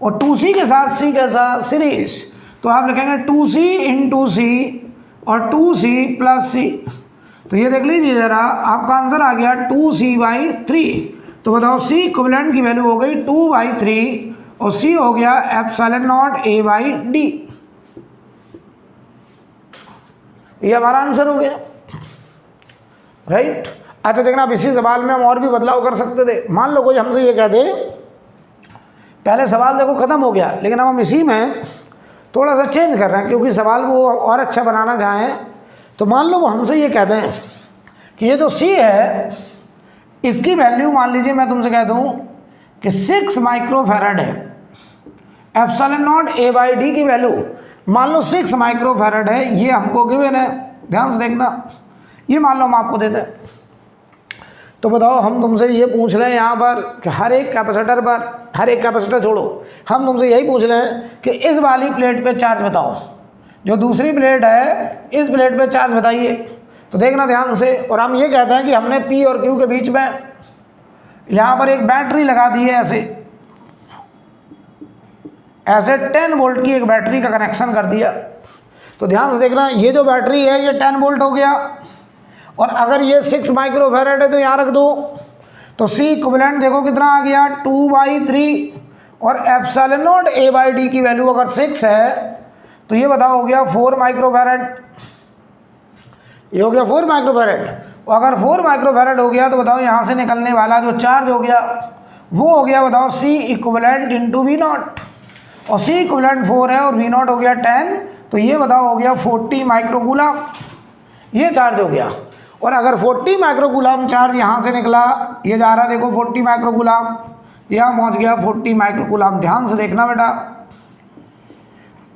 और 2C के साथ C कैसा? सीरीज। तो आप लिखेंगे 2C इंटू C और 2C प्लस C। तो ये देख लीजिए जरा, आपका आंसर आ गया 2C/3। तो बताओ C इक्विवेलेंट की वैल्यू हो गई 2/3 और C हो गया एप्सिलॉन नॉट A/D। ये हमारा आंसर हो गया, राइट। अच्छा देखना, अब इसी सवाल में हम और भी बदलाव कर सकते थे। मान लो कोई हमसे ये कह दे, पहले सवाल देखो खत्म हो गया, लेकिन अब हम इसी में थोड़ा सा चेंज कर रहे हैं क्योंकि सवाल वो और अच्छा बनाना चाहें। तो मान लो वो हमसे ये कह दें कि ये जो C है इसकी वैल्यू मान लीजिए मैं तुमसे कह दूं कि 6 माइक्रोफैराड है, एप्सिलॉन नॉट A/D की वैल्यू मान लो 6 माइक्रोफैराड है, ये हमको गिवन है। ध्यान से देखना, ये मान लो हम आपको देते हैं। तो बताओ हम तुमसे ये पूछ रहे हैं यहाँ पर कि हर एक कैपेसिटर पर, हर एक कैपेसिटर छोड़ो, हम तुमसे यही पूछ रहे हैं कि इस वाली प्लेट पे चार्ज बताओ, जो दूसरी प्लेट है इस प्लेट पे चार्ज बताइए। तो देखना ध्यान से, और हम ये कहते हैं कि हमने P और Q के बीच में यहाँ पर एक बैटरी लगा दी है, ऐसे 10 वोल्ट की एक बैटरी का कनेक्शन कर दिया। तो ध्यान से देखना, ये जो बैटरी है ये 10 वोल्ट हो गया, और अगर ये 6 माइक्रोफैराड है तो यहाँ रख दो। तो C इक्विवेलेंट देखो कितना आ गया 2/3, और एप्सिलॉन नॉट A/D की वैल्यू अगर 6 है तो ये बताओ हो गया 4 माइक्रोफैरेड, ये हो गया 4 माइक्रोफैरेड। और अगर 4 माइक्रोफैरेड हो गया तो बताओ यहाँ से निकलने वाला जो चार्ज हो गया वो हो गया बताओ C equivalent into V naught, और C इक्विवेलेंट 4 है और वी नॉट हो गया 10, तो ये बताओ हो गया 40 माइक्रोकूलम, ये चार्ज हो गया। और अगर 40 माइक्रोकूलम चार्ज यहाँ से निकला, ये जा रहा देखो 40 माइक्रोकूलम, यहाँ पहुँच गया 40 माइक्रोकूलम, ध्यान से देखना बेटा।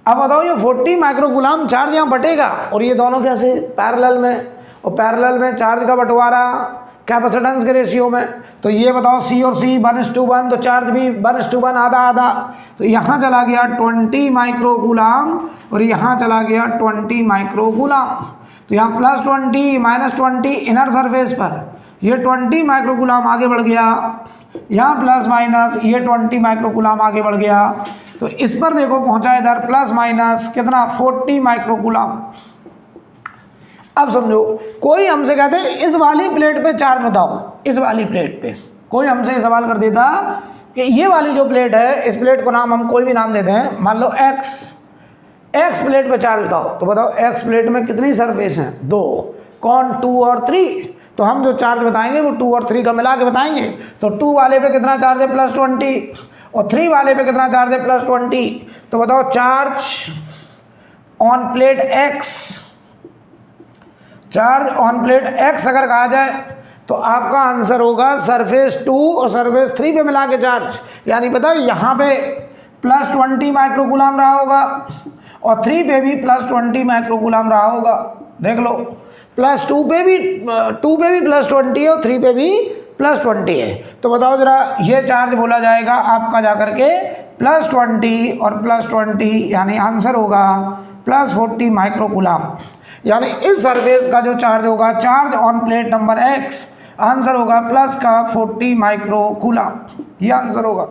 अब बताओ ये 40 माइक्रोकूलम चार्ज यहाँ बटेगा और ये दोनों कैसे पैरेलल में, और पैरेलल में चार्ज का बंटवारा कैपेसिटेंस के रेशियो में, तो ये बताओ C और C 1:1, तो चार्ज भी 1:1 आधा आधा, तो यहाँ चला गया 20 माइक्रोकूलम और यहाँ चला गया 20 माइक्रोकूलम। तो यहाँ +20 -20 इनर सरफेस पर ये 20 माइक्रोकूलम आगे बढ़ गया, यहाँ प्लस माइनस ये 20 माइक्रोकूलम आगे बढ़ गया, तो इस पर देखो पहुँचा इधर प्लस माइनस कितना 40 माइक्रोकूलम। अब समझो कोई हमसे कहते हैं इस वाली प्लेट पे चार्ज बताओ, इस वाली प्लेट पे कोई हमसे सवाल कर देता कि ये वाली जो प्लेट है इस प्लेट को नाम हम कोई भी नाम देते हैं, मान लो एक्स प्लेट पे चार्ज बताओ, तो बताओ एक्स प्लेट में कितनी सरफेस हैं, 2, कौन 2 और 3, तो हम जो चार्ज बताएंगे वो 2 और 3 का मिला के बताएंगे। तो 2 वाले पे कितना चार्ज है +20 और 3 वाले पे कितना चार्ज है +20, तो बताओ charge on plate x, charge on plate x अगर कहा जाए तो आपका आंसर होगा सरफेस 2 और सरफेस 3 पे मिला के चार्ज, यानी पता है यहाँ पे +20 माइक्रोकूलम रहा होगा और 3 पे भी +20 माइक्रोकूलम रहा होगा, देख लो +2 पे भी +20 है और 3 पे भी +20 है। तो बताओ जरा ये चार्ज बोला जाएगा आपका जाकर के +20 और +20, यानी आंसर होगा +40 माइक्रोकूलम, यानी इस सरफेस का जो चार्ज होगा charge on plate number x, answer होगा प्लस का 40 माइक्रोकूलम, ये आंसर होगा,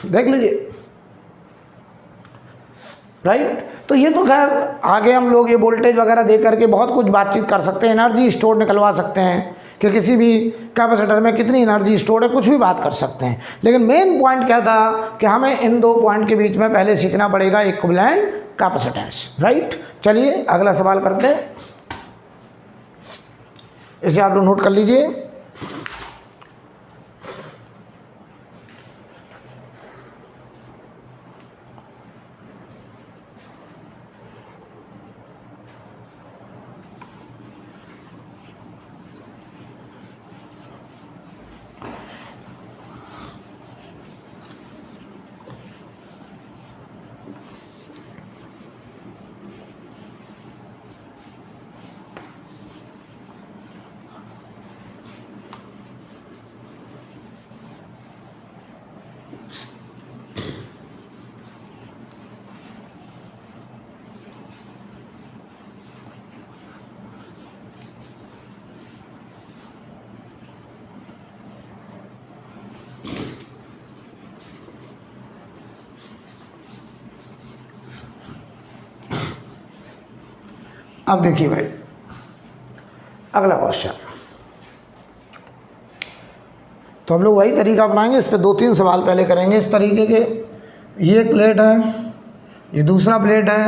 देख लीजिए राइट। तो ये तो खैर आगे हम लोग ये वोल्टेज वगैरह दे करके बहुत कुछ बातचीत कर सकते हैं, एनर्जी स्टोर निकलवा सकते हैं कि किसी भी कैपेसिटर में कितनी एनर्जी स्टोर है, कुछ भी बात कर सकते हैं। लेकिन मेन पॉइंट क्या था कि हमें इन दो पॉइंट के बीच में पहले सीखना पड़ेगा इक्विवेलेंट कैपेसिटेंस, राइट। चलिए अगला सवाल करते हैं, इसे आप लोग नोट कर लीजिए। अब देखिए भाई अगला क्वेश्चन, तो हम लोग वही तरीका अपनाएंगे, इस पे 2-3 सवाल पहले करेंगे इस तरीके के। ये एक प्लेट है, ये दूसरा प्लेट है,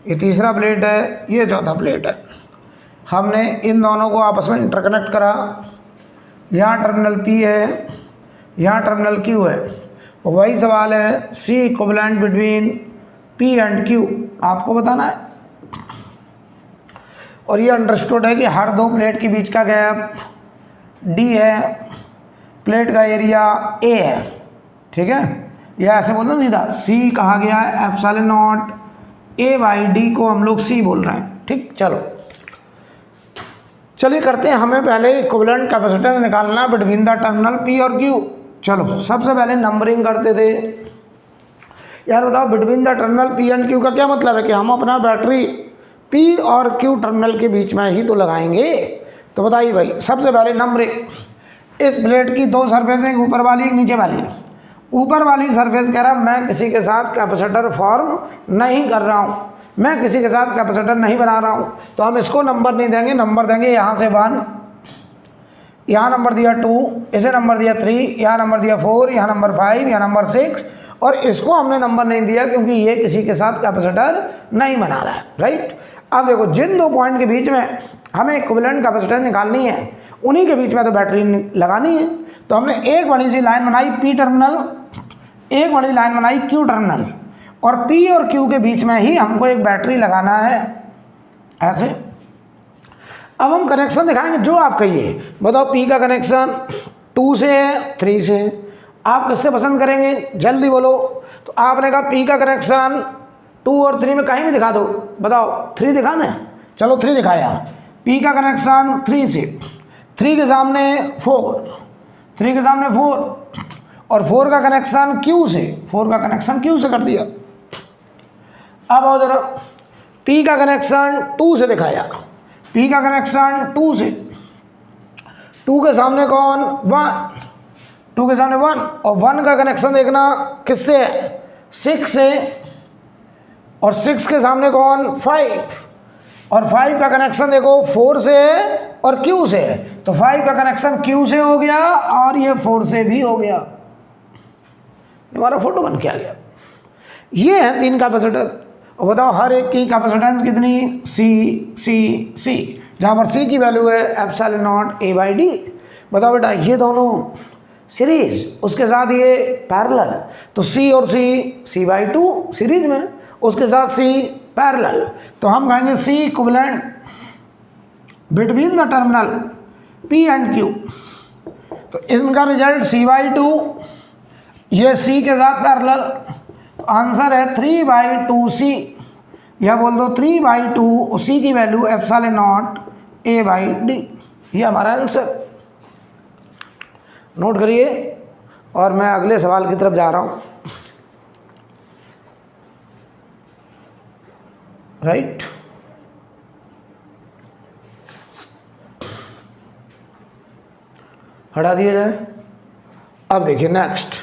ये तीसरा प्लेट है, ये चौथा प्लेट है। हमने इन दोनों को आपस में इंटरकनेक्ट करा, यहाँ टर्मिनल P है, यहाँ टर्मिनल Q है, और वही सवाल है C equivalent between P and Q आपको बताना है। और ये अंडरस्टूड है कि हर दो प्लेट के बीच का गैप D है, प्लेट का एरिया A है, ठीक है। या ऐसे बोलते हैं सीधा C कहा गया है ε0 A/D को हम लोग C बोल रहे हैं, ठीक। चलिए करते हैं, हमें पहले इक्विवेलेंट कैपेसिटेंस निकालना बिटवीन द टर्मिनल P और Q। चलो सबसे पहले नंबरिंग करते थे यार, बताओ between the terminal P and Q का क्या मतलब है कि हम अपना बैटरी P और Q टर्मिनल के बीच में ही तो लगाएंगे। तो बताइए भाई, सबसे पहले नंबरिंग, इस प्लेट की 2 सरफेस हैं, एक ऊपर वाली एक नीचे वाली। ऊपर वाली सरफेस कह रहा मैं किसी के साथ कैपेसिटर फॉर्म नहीं कर रहा हूँ, मैं किसी के साथ कैपेसिटर नहीं बना रहा हूँ, तो हम इसको नंबर नहीं देंगे, नंबर देंगे यहाँ से 1, यहाँ नंबर दिया 2, इसे नंबर दिया 3, यहाँ नंबर दिया 4, यहाँ नंबर 5, यहाँ नंबर 6 और इसको हमने नंबर नहीं दिया क्योंकि ये किसी के साथ कैपेसिटर नहीं बना रहा है, राइट। अब देखो जिन दो पॉइंट के बीच में हमें इक्विवेलेंट कैपेसिटर निकालनी है उन्हीं के बीच में तो बैटरी लगानी है। तो हमने एक बड़ी सी लाइन बनाई पी टर्मिनल, एक बड़ी लाइन बनाई क्यू टर्मिनल, और पी और क्यू के बीच में ही हमको एक बैटरी लगाना है ऐसे। अब हम कनेक्शन दिखाएंगे जो आप कहिए। बताओ पी का कनेक्शन 2 से है 3 से है, आप किससे पसंद करेंगे जल्दी बोलो। तो आपने कहा पी का कनेक्शन 2 और 3 में कहीं भी दिखा दो, बताओ 3 दिखा दें, चलो 3 दिखाया। पी का कनेक्शन 3 से, 3 के सामने 4, 3 के सामने 4, और 4 का कनेक्शन क्यू से, 4 का कनेक्शन क्यू से कर दिया। अब आओ जरा, पी का कनेक्शन 2 से दिखाया, पी का कनेक्शन 2 से, 2 के सामने कौन 1, 2 के सामने 1, और 1 का कनेक्शन देखना किससे है 6 से, और 6 के सामने कौन 5, और 5 का कनेक्शन देखो 4 से है और Q से है, तो 5 का कनेक्शन Q से हो गया और ये 4 से भी हो गया। हमारा फोटो बन के आ गया। ये है 3 कैपेसिटर। और बताओ हर एक की कैपेसिटेंस कितनी C, जहाँ पर C की वैल्यू है एप्सिलॉन नॉट A/D। बताओ बेटा ये दोनों सीरीज, उसके साथ ये पैरेलल, तो C और C/2 सीरीज में, उसके साथ C पैरेलल, तो हम कहेंगे C equivalent between the terminal P and Q। तो इनका रिजल्ट C/2, ये C के साथ पैरेलल, तो आंसर है 3/2C, या बोल दो 3/2 C की वैल्यू एप्सिलॉन नॉट A/D। ये हमारा आंसर। नोट करिए और मैं अगले सवाल की तरफ जा रहा हूँ, राइट। हटा दिया जाए। अब देखिए नेक्स्ट,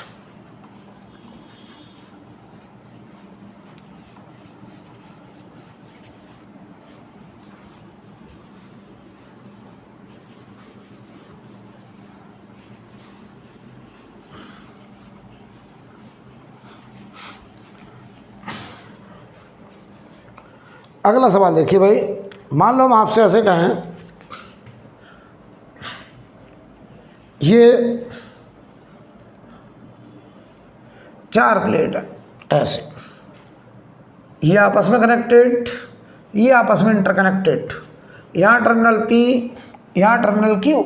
अगला सवाल देखिए भाई। मान लो हम आपसे ऐसे कहें, ये 4 प्लेट है ऐसे, ये आपस में कनेक्टेड, ये आपस में इंटरकनेक्टेड, यहाँ टर्मिनल P, यहाँ टर्मिनल Q,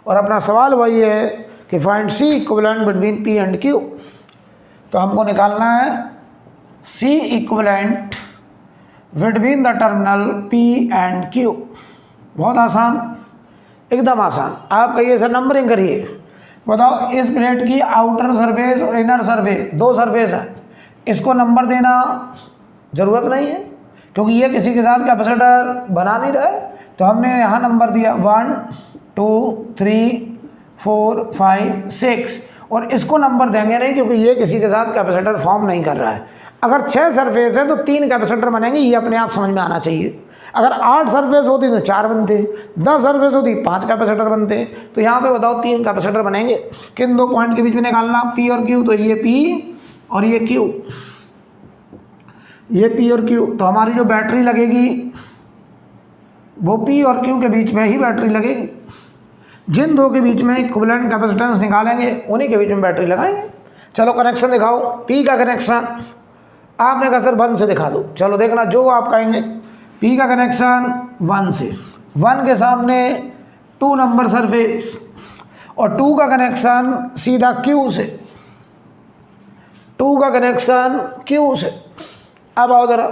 और अपना सवाल वही है कि find C equivalent between P and Q। तो हमको निकालना है C equivalent between the terminal P and Q। बहुत आसान, एकदम आसान। आप कहिए सर नंबरिंग करिए। बताओ इस प्लेट की आउटर सरफेस और इनर सरफेस, 2 सरफेस है, इसको नंबर देना ज़रूरत नहीं है क्योंकि ये किसी के साथ कैपेसिटर बना नहीं रहा है। तो हमने यहाँ नंबर दिया 1 2 3 4 5 6, और इसको नंबर देंगे नहीं क्योंकि ये किसी के साथ कैपेसिटर फॉर्म नहीं कर रहा है। अगर 6 सरफेस है तो 3 कैपेसिटर बनेंगे, ये अपने आप समझ में आना चाहिए। अगर 8 सरफेस होती तो 4 बनते, 10 सरफेस होती 5 कैपेसिटर बनते। तो यहाँ पे बताओ 3 कैपेसिटर बनेंगे। किन 2 पॉइंट के बीच में निकालना, P और Q, तो ये P और ये Q, ये P और Q। तो हमारी जो बैटरी लगेगी वो P और Q के बीच में ही बैटरी लगेगी। जिन 2 के बीच में इक्विवेलेंट कैपेसिटेंस निकालेंगे उन्हीं के बीच में बैटरी लगाएंगे। चलो कनेक्शन दिखाओ। P का कनेक्शन आपने कहा सर 1 से दिखा दो, चलो देखना जो आप कहेंगे। P का कनेक्शन 1 से, 1 के सामने 2 नंबर सरफेस, और 2 का कनेक्शन सीधा Q से, 2 का कनेक्शन Q से। अब आओ जरा,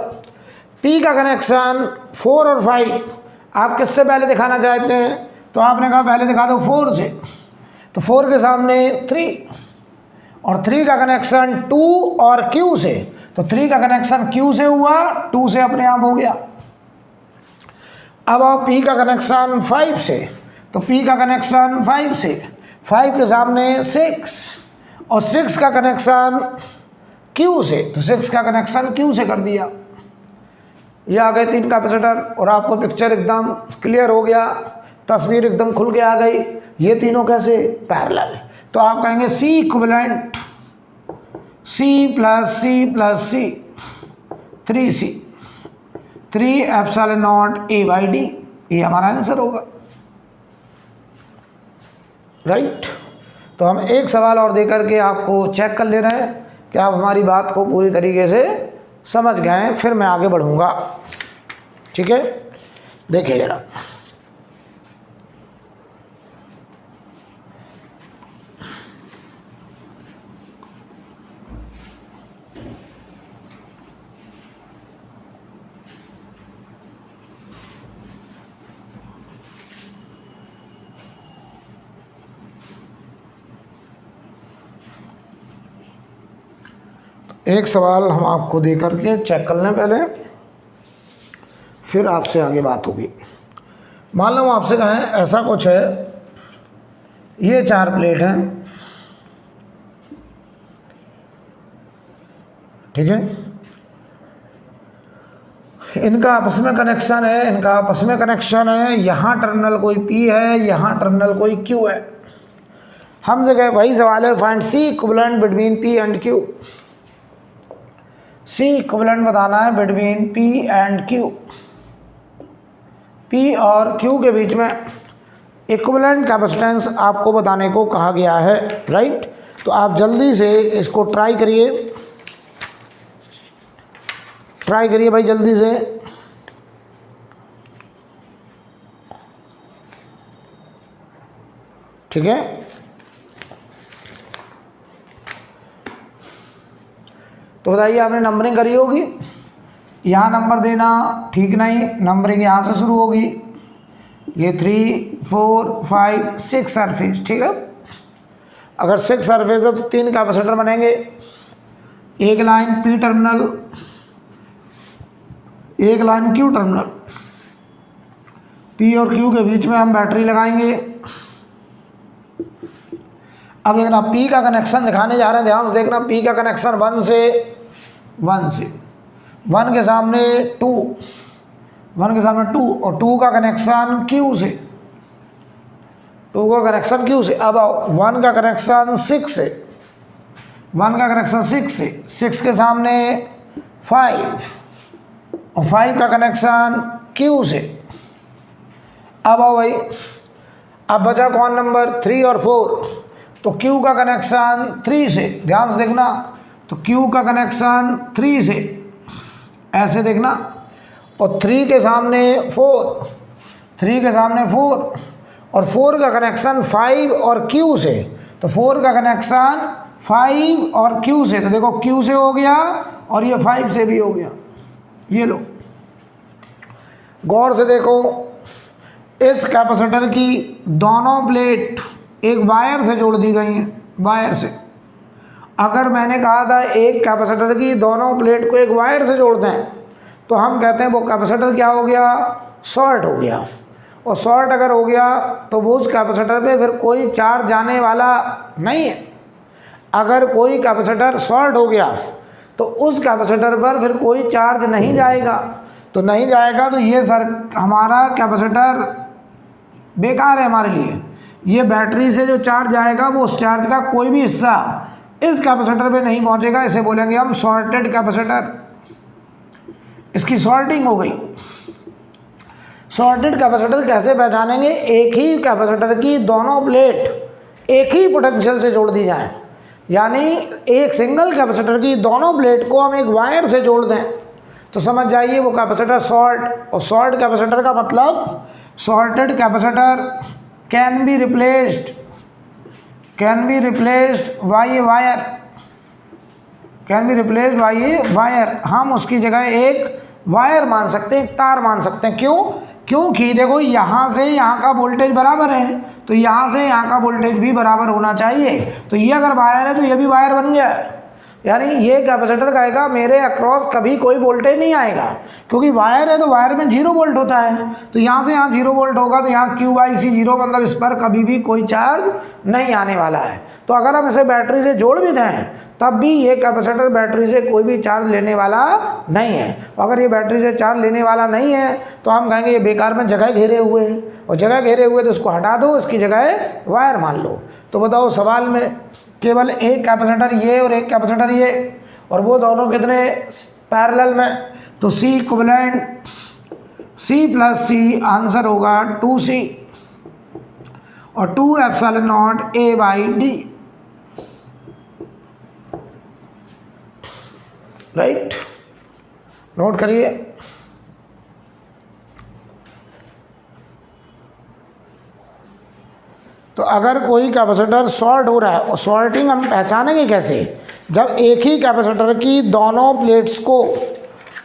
P का कनेक्शन 4 और 5 आप किससे पहले दिखाना चाहते हैं? तो आपने कहा पहले दिखा दो 4 से, तो 4 के सामने 3, और 3 का कनेक्शन 2 और Q से, तो 3 का कनेक्शन Q से हुआ, 2 से अपने आप हो गया। अब आओ P का कनेक्शन 5 से, तो P का कनेक्शन 5 से, 5 के सामने 6, और 6 का कनेक्शन Q से, तो 6 का कनेक्शन Q से कर दिया। ये आ गए 3 कैपेसिटर, और आपको पिक्चर एकदम क्लियर हो गया, तस्वीर एकदम खुल के आ गई। ये तीनों कैसे पैरेलल। तो आप कहेंगे C C plus C plus C 3C 3 epsilon naught A by D, ये हमारा आंसर होगा, राइट। तो हम एक सवाल और दे करके आपको चेक कर ले रहे हैं कि आप हमारी बात को पूरी तरीके से समझ गए हैं, फिर मैं आगे बढ़ूंगा, ठीक है। देखिए जरा, एक सवाल हम आपको दे करके चेक कर लें पहले, फिर आपसे आगे बात होगी। मान लो आपसे कहें ऐसा कुछ है, ये 4 प्लेट हैं, ठीक है, इनका आपस में कनेक्शन है, इनका आपस में कनेक्शन है, यहाँ टर्मिनल कोई P है, यहाँ टर्मिनल कोई Q है। हमसे कहे वही सवाल है, find C equivalent between P and Q। C equivalent बताना है between P and Q, P और Q के बीच में इक्विवेलेंट कैपेसिटेंस आपको बताने को कहा गया है, राइट। तो आप जल्दी से इसको ट्राई करिए भाई, जल्दी से। ठीक है, तो बताइए आपने नंबरिंग करी होगी, यहाँ नंबर देना ठीक नहीं, नंबरिंग यहाँ से शुरू होगी, ये 3 4 5 6 सरफेस, ठीक है। अगर 6 सरफेस है तो 3 कैपेसिटर बनेंगे, एक लाइन P टर्मिनल, एक लाइन Q टर्मिनल, P और Q के बीच में हम बैटरी लगाएंगे। अब देखना P का कनेक्शन दिखाने जा रहे हैं, ध्यान से देखना, P का कनेक्शन 1 से 1 के सामने 2, 1 के सामने 2, और 2 का कनेक्शन Q से, 2 का कनेक्शन Q से। अब 1 का कनेक्शन 6 से, 1 का कनेक्शन 6 से, 6 के सामने 5, और 5 का कनेक्शन Q से। अब आओ भाई, अब बचा कौन नंबर 3 और 4, तो Q का कनेक्शन 3 से, ध्यान से देखना, तो Q का कनेक्शन 3 से, ऐसे देखना, और 3 के सामने 4, 3 के सामने 4, और 4 का कनेक्शन 5 और Q से, तो 4 का कनेक्शन 5 और Q से, तो देखो Q से हो गया और ये 5 से भी हो गया। ये लो, गौर से देखो, इस कैपेसिटर की दोनों प्लेट एक वायर से जोड़ दी गई हैं, वायर से। अगर मैंने कहा था एक कैपेसिटर की दोनों प्लेट को एक वायर से जोड़ दें, तो हम कहते हैं वो कैपेसिटर क्या हो गया, शॉर्ट हो गया। और शॉर्ट अगर हो गया तो वो उस कैपेसिटर पे फिर कोई चार्ज जाने वाला नहीं है। अगर कोई कैपेसिटर शॉर्ट हो गया तो उस कैपेसिटर पर फिर कोई चार्ज नहीं जाएगा, तो नहीं जाएगा तो ये सर हमारा कैपेसिटर बेकार है हमारे लिए। ये बैटरी से जो चार्ज जाएगा वो उस चार्ज का कोई भी हिस्सा इस कैपेसिटर पे नहीं पहुंचेगा, इसे बोलेंगे हम शॉर्टेड कैपेसिटर। इसकी शॉर्टिंग हो गई। शॉर्टेड कैपेसिटर कैसे पहचानेंगे, एक ही कैपेसिटर की दोनों प्लेट एक ही पोटेंशियल से जोड़ दी जाए, यानी एक सिंगल कैपेसिटर की दोनों प्लेट को हम एक वायर से जोड़ दें तो समझ जाइए वो कैपेसिटर शॉर्ट। और शॉर्ट कैपेसिटर का मतलब, shorted capacitor can be replaced by a wire, can be replaced by a wire. हम उसकी जगह एक वायर मान सकते हैं, एक तार मान सकते हैं। क्यों? क्योंकि देखो यहाँ से यहाँ का वोल्टेज बराबर है, तो यहाँ से यहाँ का वोल्टेज भी बराबर होना चाहिए। तो ये अगर वायर है तो ये भी वायर बन गया, यानी ये कैपेसिटर कहेगा मेरे अक्रॉस कभी कोई वोल्टेज नहीं आएगा, क्योंकि वायर है तो वायर में 0 वोल्ट होता है। तो यहाँ से यहाँ 0 वोल्ट होगा, तो यहाँ Q/C 0, मतलब इस पर कभी भी कोई चार्ज नहीं आने वाला है। तो अगर हम इसे बैटरी से जोड़ भी दें तब भी ये कैपेसिटर बैटरी से कोई भी चार्ज लेने वाला नहीं है। अगर ये बैटरी से चार्ज लेने वाला नहीं है तो हम कहेंगे ये बेकार में जगह घेरे हुए हैं, और जगह घेरे हुए तो इसको हटा दो, इसकी जगह वायर मान लो। तो बताओ सवाल में केवल एक कैपेसिटर ये और एक कैपेसिटर ये, और वो दोनों कितने पैरेलल में, तो C equivalent C plus C answer होगा 2C और 2 epsilon not A/D, right. Note करिए। तो अगर कोई कैपेसिटर शॉर्ट हो रहा है, और शॉर्टिंग हम पहचानेंगे कैसे, जब एक ही कैपेसिटर की दोनों प्लेट्स को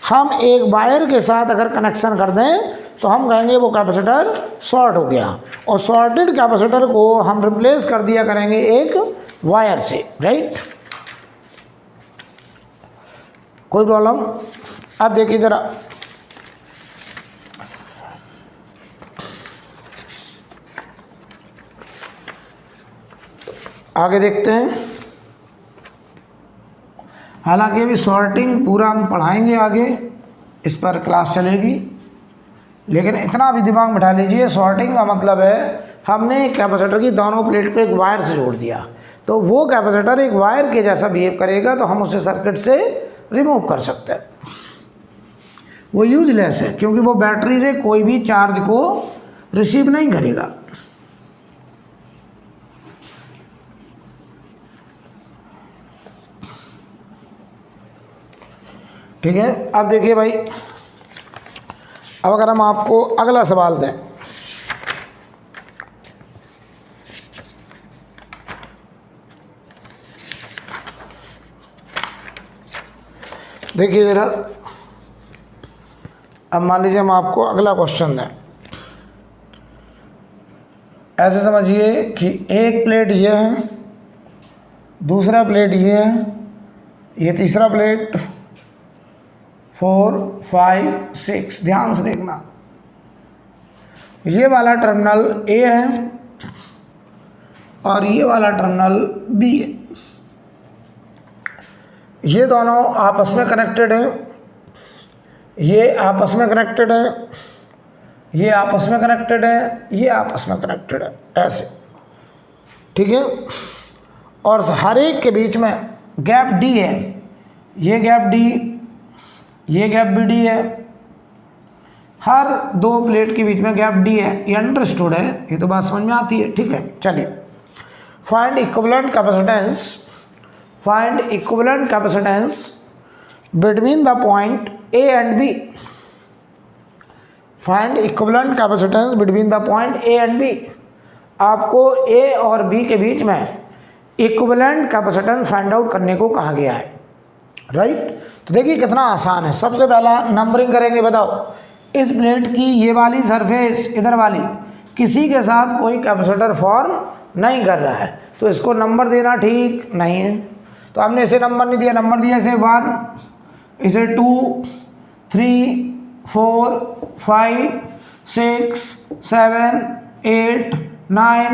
हम एक वायर के साथ अगर कनेक्शन कर दें तो हम कहेंगे वो कैपेसिटर शॉर्ट हो गया, और शॉर्टेड कैपेसिटर को हम रिप्लेस कर दिया करेंगे एक वायर से, राइट। कोई प्रॉब्लम? अब देखिए जरा, आगे देखते हैं। हालांकि अभी सॉर्टिंग पूरा हम पढ़ाएंगे आगे, इस पर क्लास चलेगी, लेकिन इतना भी दिमाग में बिठा लीजिए, सॉर्टिंग का मतलब है हमने कैपेसिटर की दोनों प्लेट को एक वायर से जोड़ दिया, तो वो कैपेसिटर एक वायर के जैसा बिहेव करेगा, तो हम उसे सर्किट से रिमूव कर सकते हैं। वो यूजलेस है क्योंकि वो बैटरी से कोई भी चार्ज को रिसीव नहीं करेगा। ठीक है। अब देखिए भाई, अब अगर हम आपको अगला सवाल दें, देखिए जरा, अब मान लीजिए हम आपको अगला क्वेश्चन दें। ऐसे समझिए कि एक प्लेट ये है, दूसरा प्लेट ये है, ये तीसरा प्लेट, 4, 5, 6, ध्यान से देखना, ये वाला टर्मिनल A है और ये वाला टर्मिनल B है। ये दोनों आपस में कनेक्टेड हैं, ये आपस में कनेक्टेड है, ये आपस में कनेक्टेड है, ये आपस में कनेक्टेड है, ऐसे, ठीक है। और हर एक के बीच में गैप D है, ये गैप D, ये गैप BD है, हर दो प्लेट के बीच में गैप D है। ये अंडरस्टूड है, ये तो बात समझ में आती है, ठीक है। चलिए, find equivalent capacitance, find equivalent capacitance between the point A and B, find equivalent capacitance between the point A and B। आपको A और B के बीच में इक्विवेलेंट कैपेसिटेंस फाइंड आउट करने को कहा गया है, राइट। तो देखिए कितना आसान है। सबसे पहला नंबरिंग करेंगे। बताओ, इस प्लेट की ये वाली सरफेस, इधर वाली, किसी के साथ कोई कैपेसिटर फॉर्म नहीं कर रहा है, तो इसको नंबर देना ठीक नहीं है, तो हमने इसे नंबर नहीं दिया, नंबर दिया इसे 1, इसे 2, 3, 4, 5, 6, 7, 8, 9,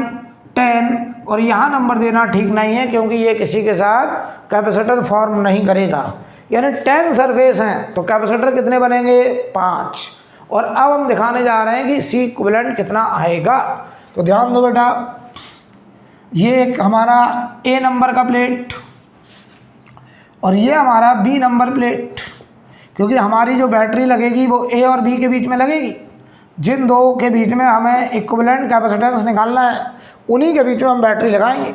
10, और यहाँ नंबर देना ठीक नहीं है क्योंकि ये किसी के साथ कैपेसिटर फॉर्म नहीं करेगा। यानी 10 सरफेस हैं तो कैपेसिटर कितने बनेंगे? 5। और अब हम दिखाने जा रहे हैं कि C इक्विवेलेंट कितना आएगा। तो ध्यान दो बेटा, ये एक हमारा A नंबर का प्लेट और ये हमारा B नंबर प्लेट, क्योंकि हमारी जो बैटरी लगेगी वो A और B के बीच में लगेगी। जिन दो के बीच में हमें इक्विवेलेंट कैपेसिटेंस निकालना है, उन्हीं के बीच में हम बैटरी लगाएंगे।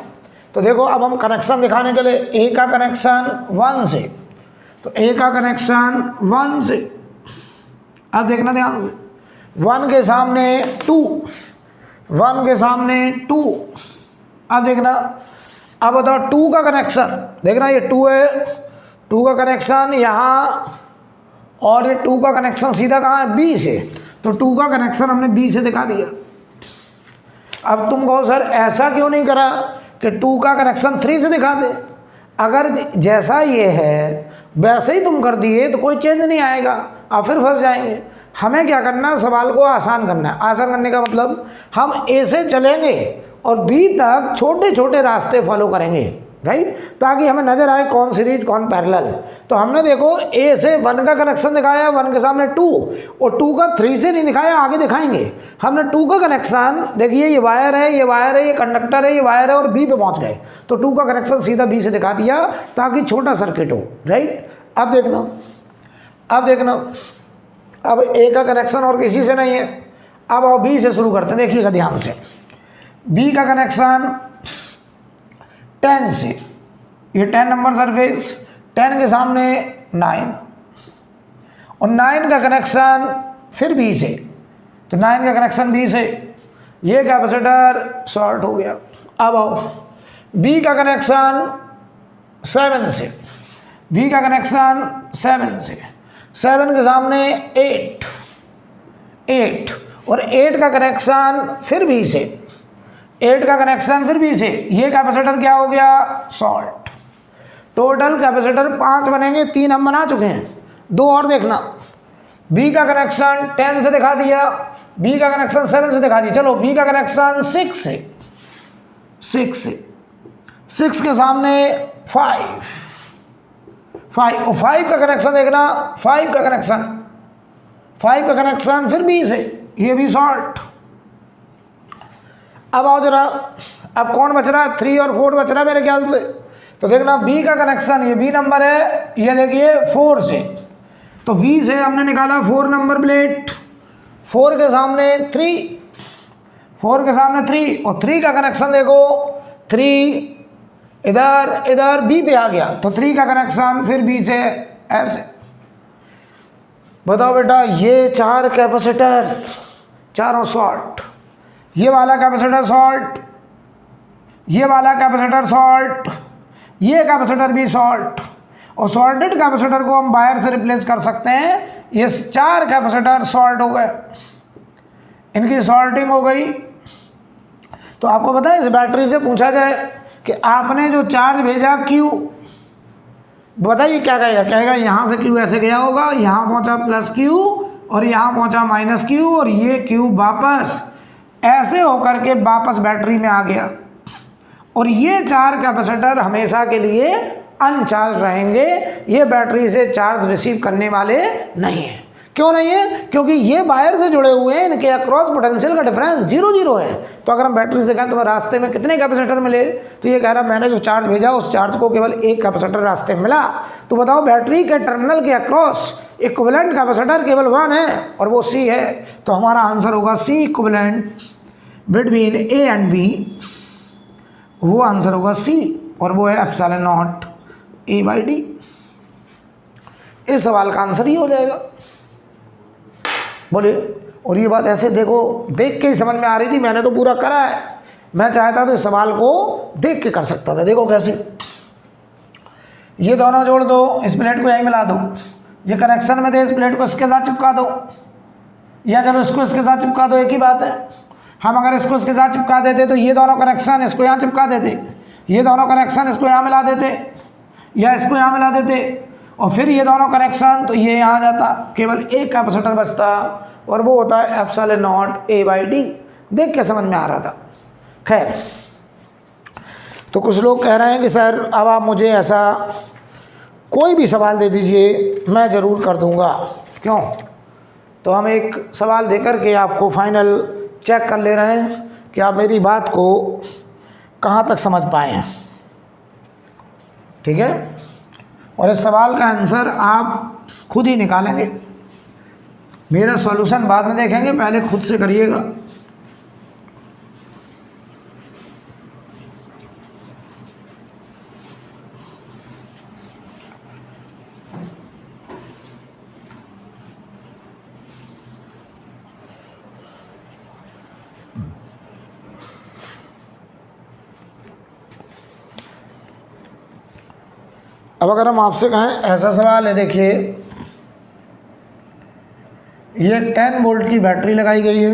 तो देखो, अब हम कनेक्शन दिखाने चले। A का कनेक्शन 1 से, तो A का कनेक्शन 1 से, अब देखना ध्यान से, 1 के सामने 2, 1 के सामने 2, अब देखना। अब बताओ 2 का कनेक्शन, देखना ये 2 है, 2 का कनेक्शन यहाँ, और ये 2 का कनेक्शन सीधा कहाँ है? B से, तो 2 का कनेक्शन हमने B से दिखा दिया। अब तुम कहो सर ऐसा क्यों नहीं करा कि 2 का कनेक्शन 3 से दिखा दे? अगर जैसा ये है वैसे ही तुम कर दिए तो कोई चेंज नहीं आएगा, आप फिर फंस जाएंगे। हमें क्या करना है? सवाल को आसान करना है। आसान करने का मतलब हम A से चलेंगे और B तक छोटे छोटे रास्ते फॉलो करेंगे। राइट, ताकि हमें नजर आए कौन सीरीज कौन पैरेलल। तो हमने देखो ए से 1 का कनेक्शन दिखाया, 1 के सामने 2, और 2 का 3 से नहीं दिखाया, आगे दिखाएंगे। हमने 2 का कनेक्शन, देखिए ये वायर है, ये वायर है, ये कंडक्टर है, ये वायर है, और बी पे पहुंच गए, तो 2 का कनेक्शन सीधा बी से दिखा दिया ताकि छोटा सर्किट हो, राइट। अब देखना, अब ए का कनेक्शन और किसी से नहीं है। अब आओ बी से शुरू करते हैं, देखिएगा ध्यान से। बी का कनेक्शन 10 से, ये 10 नंबर सरफेस, 10 के सामने 9, और 9 का कनेक्शन फिर बी से, तो 9 का कनेक्शन बी से, ये कैपेसिटर शॉर्ट हो गया। अब आओ बी का कनेक्शन 7 से, बी का कनेक्शन 7 से, 7 के सामने 8, और 8 का कनेक्शन फिर बी से, 8 का कनेक्शन फिर बी से, ये कैपेसिटर क्या हो गया, शॉर्ट। टोटल कैपेसिटर 5 बनेंगे, 3 हम बना चुके हैं, 2 और देखना। बी का कनेक्शन 10 से दिखा दिया, बी का कनेक्शन 7 से दिखा दिया। चलो बी का कनेक्शन 6 से, 6 के सामने 5, और 5 का कनेक्शन देखना, 5 का कनेक्शन फिर बी से, ये भी शॉर्ट। अब आओ जरा, अब कौन बच रहा है, 3 और 4 बच रहा है मेरे ख्याल से। तो देखना बी का कनेक्शन, ये बी नंबर है, ये देखिए 4 से, तो बी से हमने निकाला 4 नंबर प्लेट, 4 के सामने 3, 4 के सामने 3, और 3 का कनेक्शन देखो, 3 इधर बी पे आ गया, तो 3 का कनेक्शन फिर बी से, ऐसे। बताओ बेटा, ये 4 कैपेसिटर चारों शॉर्ट, ये वाला कैपेसिटर शॉर्ट, ये वाला कैपेसिटर शॉर्ट, ये कैपेसिटर भी शॉर्ट, और शॉर्टेड कैपेसिटर को हम वायर से रिप्लेस कर सकते हैं। ये 4 कैपेसिटर शॉर्ट हो गए, इनकी शॉर्टिंग हो गई। तो आपको पता है इस बैटरी से पूछा जाए कि आपने जो चार्ज भेजा Q, बताइए क्या कहेगा, यहाँ से Q ऐसे गया होगा, यहाँ पहुँचा +Q, और यहाँ पहुँचा -Q, और ये Q वापस ऐसे होकर के वापस बैटरी में आ गया, और ये 4 कैपेसिटर हमेशा के लिए अनचार्ज रहेंगे, ये बैटरी से चार्ज रिसीव करने वाले नहीं हैं। क्यों नहीं है? क्योंकि ये वायर से जुड़े हुए हैं, इनके अक्रॉस पोटेंशियल का डिफरेंस 0 है। तो अगर हम बैटरी से कहें तो रास्ते में कितने कैपेसिटर मिले, तो ये कह रहा मैंने जो चार्ज भेजा उस चार्ज को केवल 1 कैपेसिटर रास्ते में मिला। तो बताओ बैटरी के टर्मिनल के अक्रॉस इक्विवेलेंट कैपेसिटर केवल 1 है, और वो C है। तो हमारा आंसर होगा C equivalent between A and B, वो आंसर होगा C, और वो है ε0 A/D। इस सवाल का आंसर ही हो जाएगा। बोलिए, और ये बात ऐसे देखो, देख के ही समझ में आ रही थी, मैंने तो पूरा करा है। मैं चाहता तो इस सवाल को देख के कर सकता था। देखो कैसे, ये दोनों जोड़ दो, इस प्लेट को यहीं मिला दो, ये कनेक्शन में थे, इस प्लेट को इसके साथ चिपका दो, या चलो इसको इसके साथ चिपका दो, एक ही बात है। हम अगर इसको इसके साथ चिपका देते तो ये दोनों कनेक्शन इसको यहाँ चिपका देते, ये दोनों कनेक्शन इसको यहाँ मिला देते, या इसको यहाँ मिला देते, और फिर ये दोनों कनेक्शन तो ये यहाँ जाता, केवल एक कैपेसिटर बचता, और वो होता है ε0 A/D। देख के समझ में आ रहा था। खैर, तो कुछ लोग कह रहे हैं कि सर अब आप मुझे ऐसा कोई भी सवाल दे दीजिए, मैं ज़रूर कर दूंगा। क्यों? तो हम एक सवाल देकर के आपको फाइनल चेक कर ले रहे हैं कि आप मेरी बात को कहाँ तक समझ पाए हैं। ठीक है, और इस सवाल का आंसर आप खुद ही निकालेंगे, मेरा सॉल्यूशन बाद में देखेंगे, पहले खुद से करिएगा। अब अगर हम आपसे कहें ऐसा सवाल है, देखिए ये 10 वोल्ट की बैटरी लगाई गई है,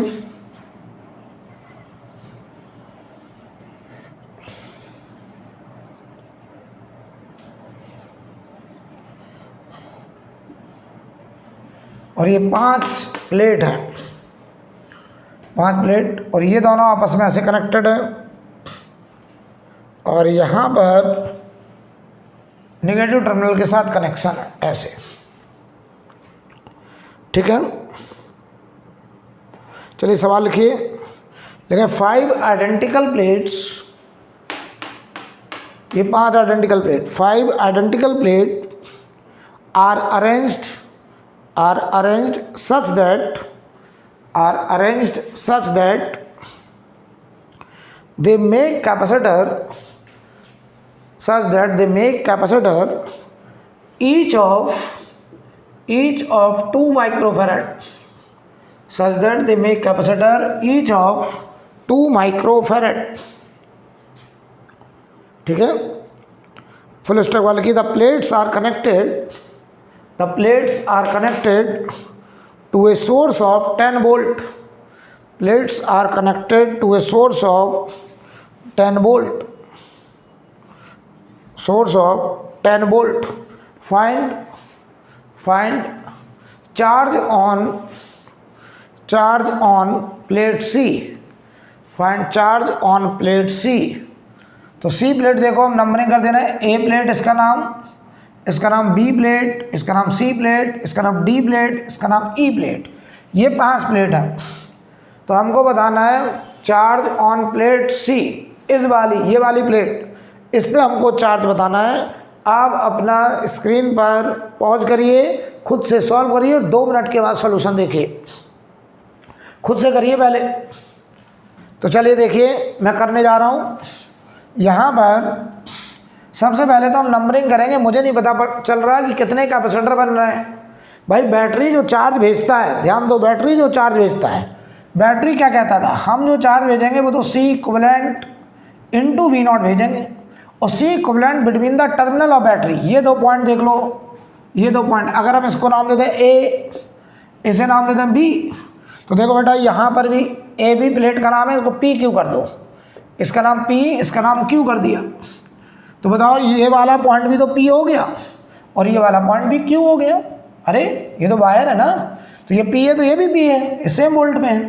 और ये 5 प्लेट हैं, 5 प्लेट, और ये दोनों आपस में ऐसे कनेक्टेड है, और यहाँ पर नेगेटिव टर्मिनल के साथ कनेक्शन है, ऐसे, ठीक है। चलिए सवाल लिखिए, लेकिन 5 आइडेंटिकल प्लेट्स, ये 5 identical plate, 5 identical plate are arranged such that they make capacitor each of 2 microfarad, such that they make capacitor each of 2 microfarad, ठीक है। फुल स्टॉप वाले की, the plates are connected to a source of 10 volt, plates are connected to a source of 10 volt, find charge on plate C, find charge on plate C. तो C plate देखो हम numbering कर देना है, ए plate इसका नाम B plate, इसका नाम सी प्लेट, इसका नाम डी प्लेट, इसका नाम ई प्लेट, ये 5 प्लेट है। तो हमको बताना है चार्ज ऑन प्लेट सी, ये वाली प्लेट, इस पे हमको चार्ज बताना है। आप अपना स्क्रीन पर पॉज करिए, खुद से सॉल्व करिए और 2 मिनट के बाद सॉल्यूशन देखिए, खुद से करिए पहले। तो चलिए देखिए मैं करने जा रहा हूँ। यहाँ पर सबसे पहले तो हम नंबरिंग करेंगे। मुझे नहीं पता चल रहा कि कितने कैपेसिटर बन रहे हैं। भाई बैटरी जो चार्ज भेजता है, ध्यान दो, बैटरी जो चार्ज भेजता है, बैटरी क्या कहता था, हम जो चार्ज भेजेंगे वो तो C equivalent into V naught भेजेंगे, और C equivalent between the terminal of battery. ये 2 पॉइंट देख लो, ये 2 पॉइंट। अगर हम इसको नाम देते हैं ए, इसे नाम देते हैं बी, तो देखो बेटा यहाँ पर भी ए बी प्लेट का नाम है, इसको पी क्यू कर दो, इसका नाम पी, इसका नाम क्यू कर दिया। तो बताओ ये वाला पॉइंट भी तो पी हो गया और ये वाला पॉइंट भी क्यू हो गया। अरे ये तो वायर है ना, तो ये पी है तो ये भी पी है, ये सेम वोल्ट में है।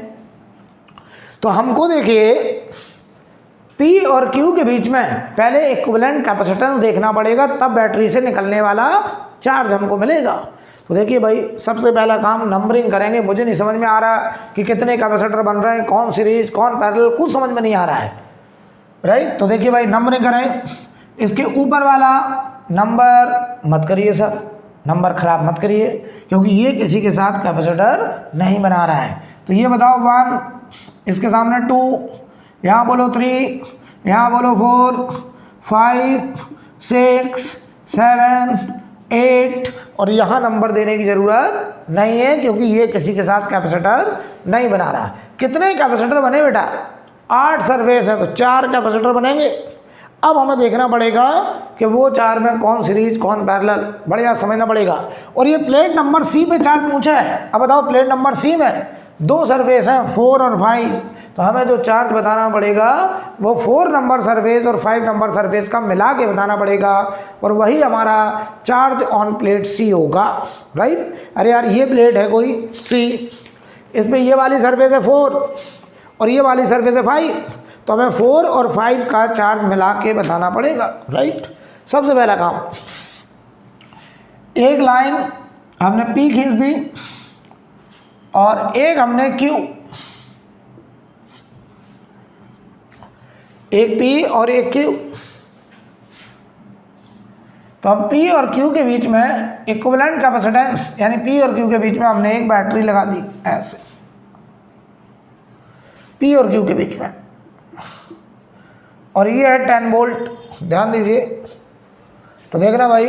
तो हमको देखिए पी और क्यू के बीच में पहले इक्विवेलेंट कैपेसिटेंस देखना पड़ेगा, तब बैटरी से निकलने वाला चार्ज हमको मिलेगा। तो देखिए भाई सबसे पहला काम नंबरिंग करेंगे। मुझे नहीं समझ में आ रहा कि कितने कैपेसिटर बन रहे हैं, कौन सीरीज कौन पैरेलल, कुछ समझ में नहीं आ रहा है, राइट। तो देखिए भाई नंबरिंग करें। इसके ऊपर वाला नंबर मत करिए सर, नंबर खराब मत करिए, क्योंकि ये किसी के साथ कैपेसिटर नहीं बना रहा है। तो ये बताओ 1, इसके सामने 2, यहाँ बोलो 3, यहाँ बोलो 4, 5, 6, 7, 8, और यहाँ नंबर देने की ज़रूरत नहीं है, क्योंकि ये किसी के साथ कैपेसिटर नहीं बना रहा। कितने कैपेसिटर बने बेटा? 8 सरफेस है तो 4 कैपेसिटर बनेंगे। अब हमें देखना पड़ेगा कि वो 4 में कौन सीरीज कौन पैरेलल, बढ़िया समझना पड़ेगा। और ये प्लेट नंबर सी पे चार्ज पूछा है। अब बताओ प्लेट नंबर सी में 2 सरफेस हैं 4 और 5, तो हमें जो चार्ज बताना पड़ेगा वो 4 नंबर सरफेस और 5 नंबर सरफेस का मिला के बताना पड़ेगा, और वही हमारा चार्ज ऑन प्लेट सी होगा, राइट। अरे यार ये प्लेट है कोई सी, इस पर ये वाली सरफेस है 4 और ये वाली सरफेस है 5, तो हमें 4 और 5 का चार्ज मिला के बताना पड़ेगा, राइट। सबसे पहला काम, एक लाइन हमने P खींच दी और एक हमने Q, एक P और एक Q। तो अब P और Q के बीच में इक्विवेलेंट कैपेसिटेंस, यानी P और Q के बीच में हमने एक बैटरी लगा दी, ऐसे P और Q के बीच में, और ये है 10 वोल्ट। ध्यान दीजिए, तो देखना भाई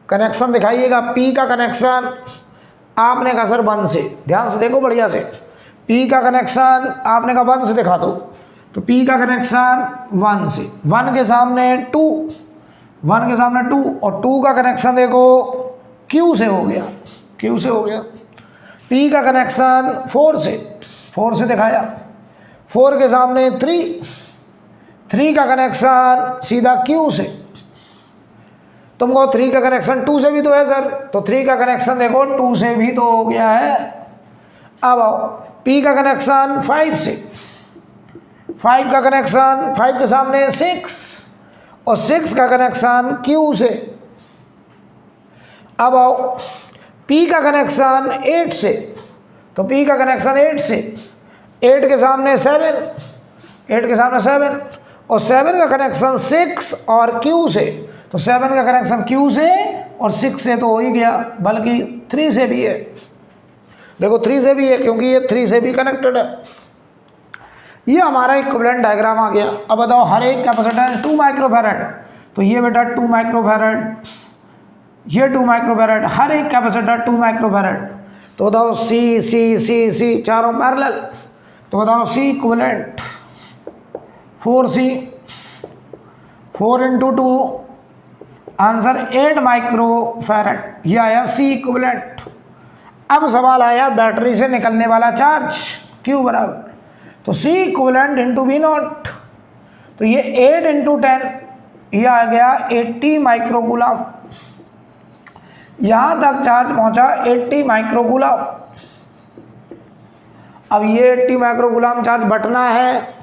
कनेक्शन दिखाइएगा। P का कनेक्शन आपने कहा सर 1 से, ध्यान से देखो बढ़िया से। P का कनेक्शन आपने कहा 1 से दिखा दो, तो P का कनेक्शन 1 से, 1 के सामने 2, 1 के सामने 2, और 2 का कनेक्शन देखो Q से हो गया, Q से हो गया। P का कनेक्शन 4 से दिखाया, 4 के सामने 3 का कनेक्शन सीधा Q से। तुमको 3 का कनेक्शन 2 से भी तो है सर, तो 3 का कनेक्शन देखो 2 से भी तो हो गया है। अब आओ P का कनेक्शन 5 से, 5 के सामने 6, और 6 का कनेक्शन Q से, अब आओ P का कनेक्शन 8 से, तो P का कनेक्शन 8 से, 8 के सामने 7, 8 के सामने 7 और 7 का कनेक्शन 6 और Q से, तो 7 का कनेक्शन Q से और 6 से तो हो ही गया, बल्कि 3 से भी है। देखो 3 से भी है क्योंकि ये 3 से भी कनेक्टेड है। ये हमारा इक्विवेलेंट डायग्राम आ गया। अब बताओ हर एक कैपेसिटेंस 2 माइक्रोफैरड, तो ये बेटा 2 माइक्रोफैरड, ये 2 माइक्रोफैरड, हर एक कैपेसिटर 2 माइक्रोफैरड। तो बताओ सी सी सी सी चारों पैरेलल, तो बताओ C equivalent 4C, 4 × 2 answer 8 microfarad, ये आया सी इक्विवेलेंट। अब सवाल आया बैटरी से निकलने वाला चार्ज Q बराबर, तो C इक्विवेलेंट इंटू V0, तो ये 8 × 10, ये आ गया 80 माइक्रोकूलम। यहाँ तक चार्ज पहुँचा 80 माइक्रोकूलम। अब ये 80 माइक्रोकूलम चार्ज बटना है,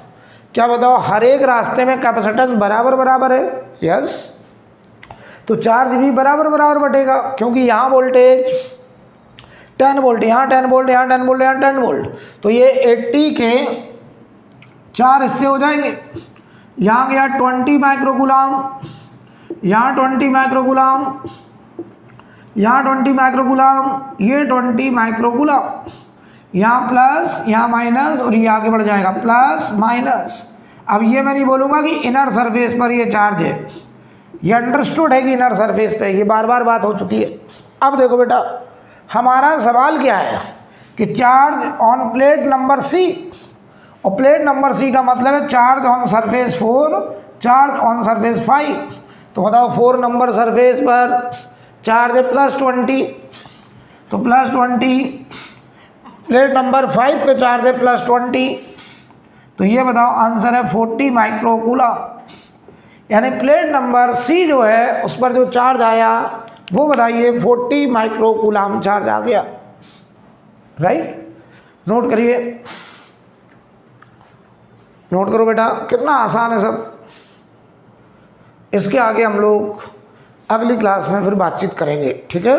क्या बताओ हर एक रास्ते में कैपेसिटेंस बराबर बराबर है, यस, तो चार्ज भी बराबर बराबर बटेगा क्योंकि यहाँ वोल्टेज 10 वोल्ट, यहाँ 10 वोल्ट, यहाँ 10 वोल्ट, यहाँ 10 वोल्ट, तो ये 80 के 4 हिस्से हो जाएंगे। यहाँ गया 20 माइक्रोकूलम, यहाँ 20 माइक्रोकूलम, यहाँ 20 माइक्रोकूलम, ये 20 माइक्रोकूलम, यहाँ प्लस, यहाँ माइनस और ये आगे बढ़ जाएगा प्लस माइनस। अब ये मैं नहीं बोलूँगा कि इनर सरफेस पर ये चार्ज है, ये अंडरस्टूड है कि इनर सरफेस पे, ये बार बार बात हो चुकी है। अब देखो बेटा हमारा सवाल क्या है कि charge on plate number C, और प्लेट नंबर C का मतलब है charge on surface 4, charge on surface 5। तो बताओ 4 नंबर सरफेस पर चार्ज है +20, तो +20, प्लेट नंबर 5 पे चार्ज है +20, तो ये बताओ आंसर है 40 माइक्रोकूलम। यानी प्लेट नंबर C जो है उस पर जो चार्ज आया वो बताइए 40 माइक्रोकूलम चार्ज आ गया, राइट। नोट करिए, नोट करो बेटा, कितना आसान है सब। इसके आगे हम लोग अगली क्लास में फिर बातचीत करेंगे, ठीक है।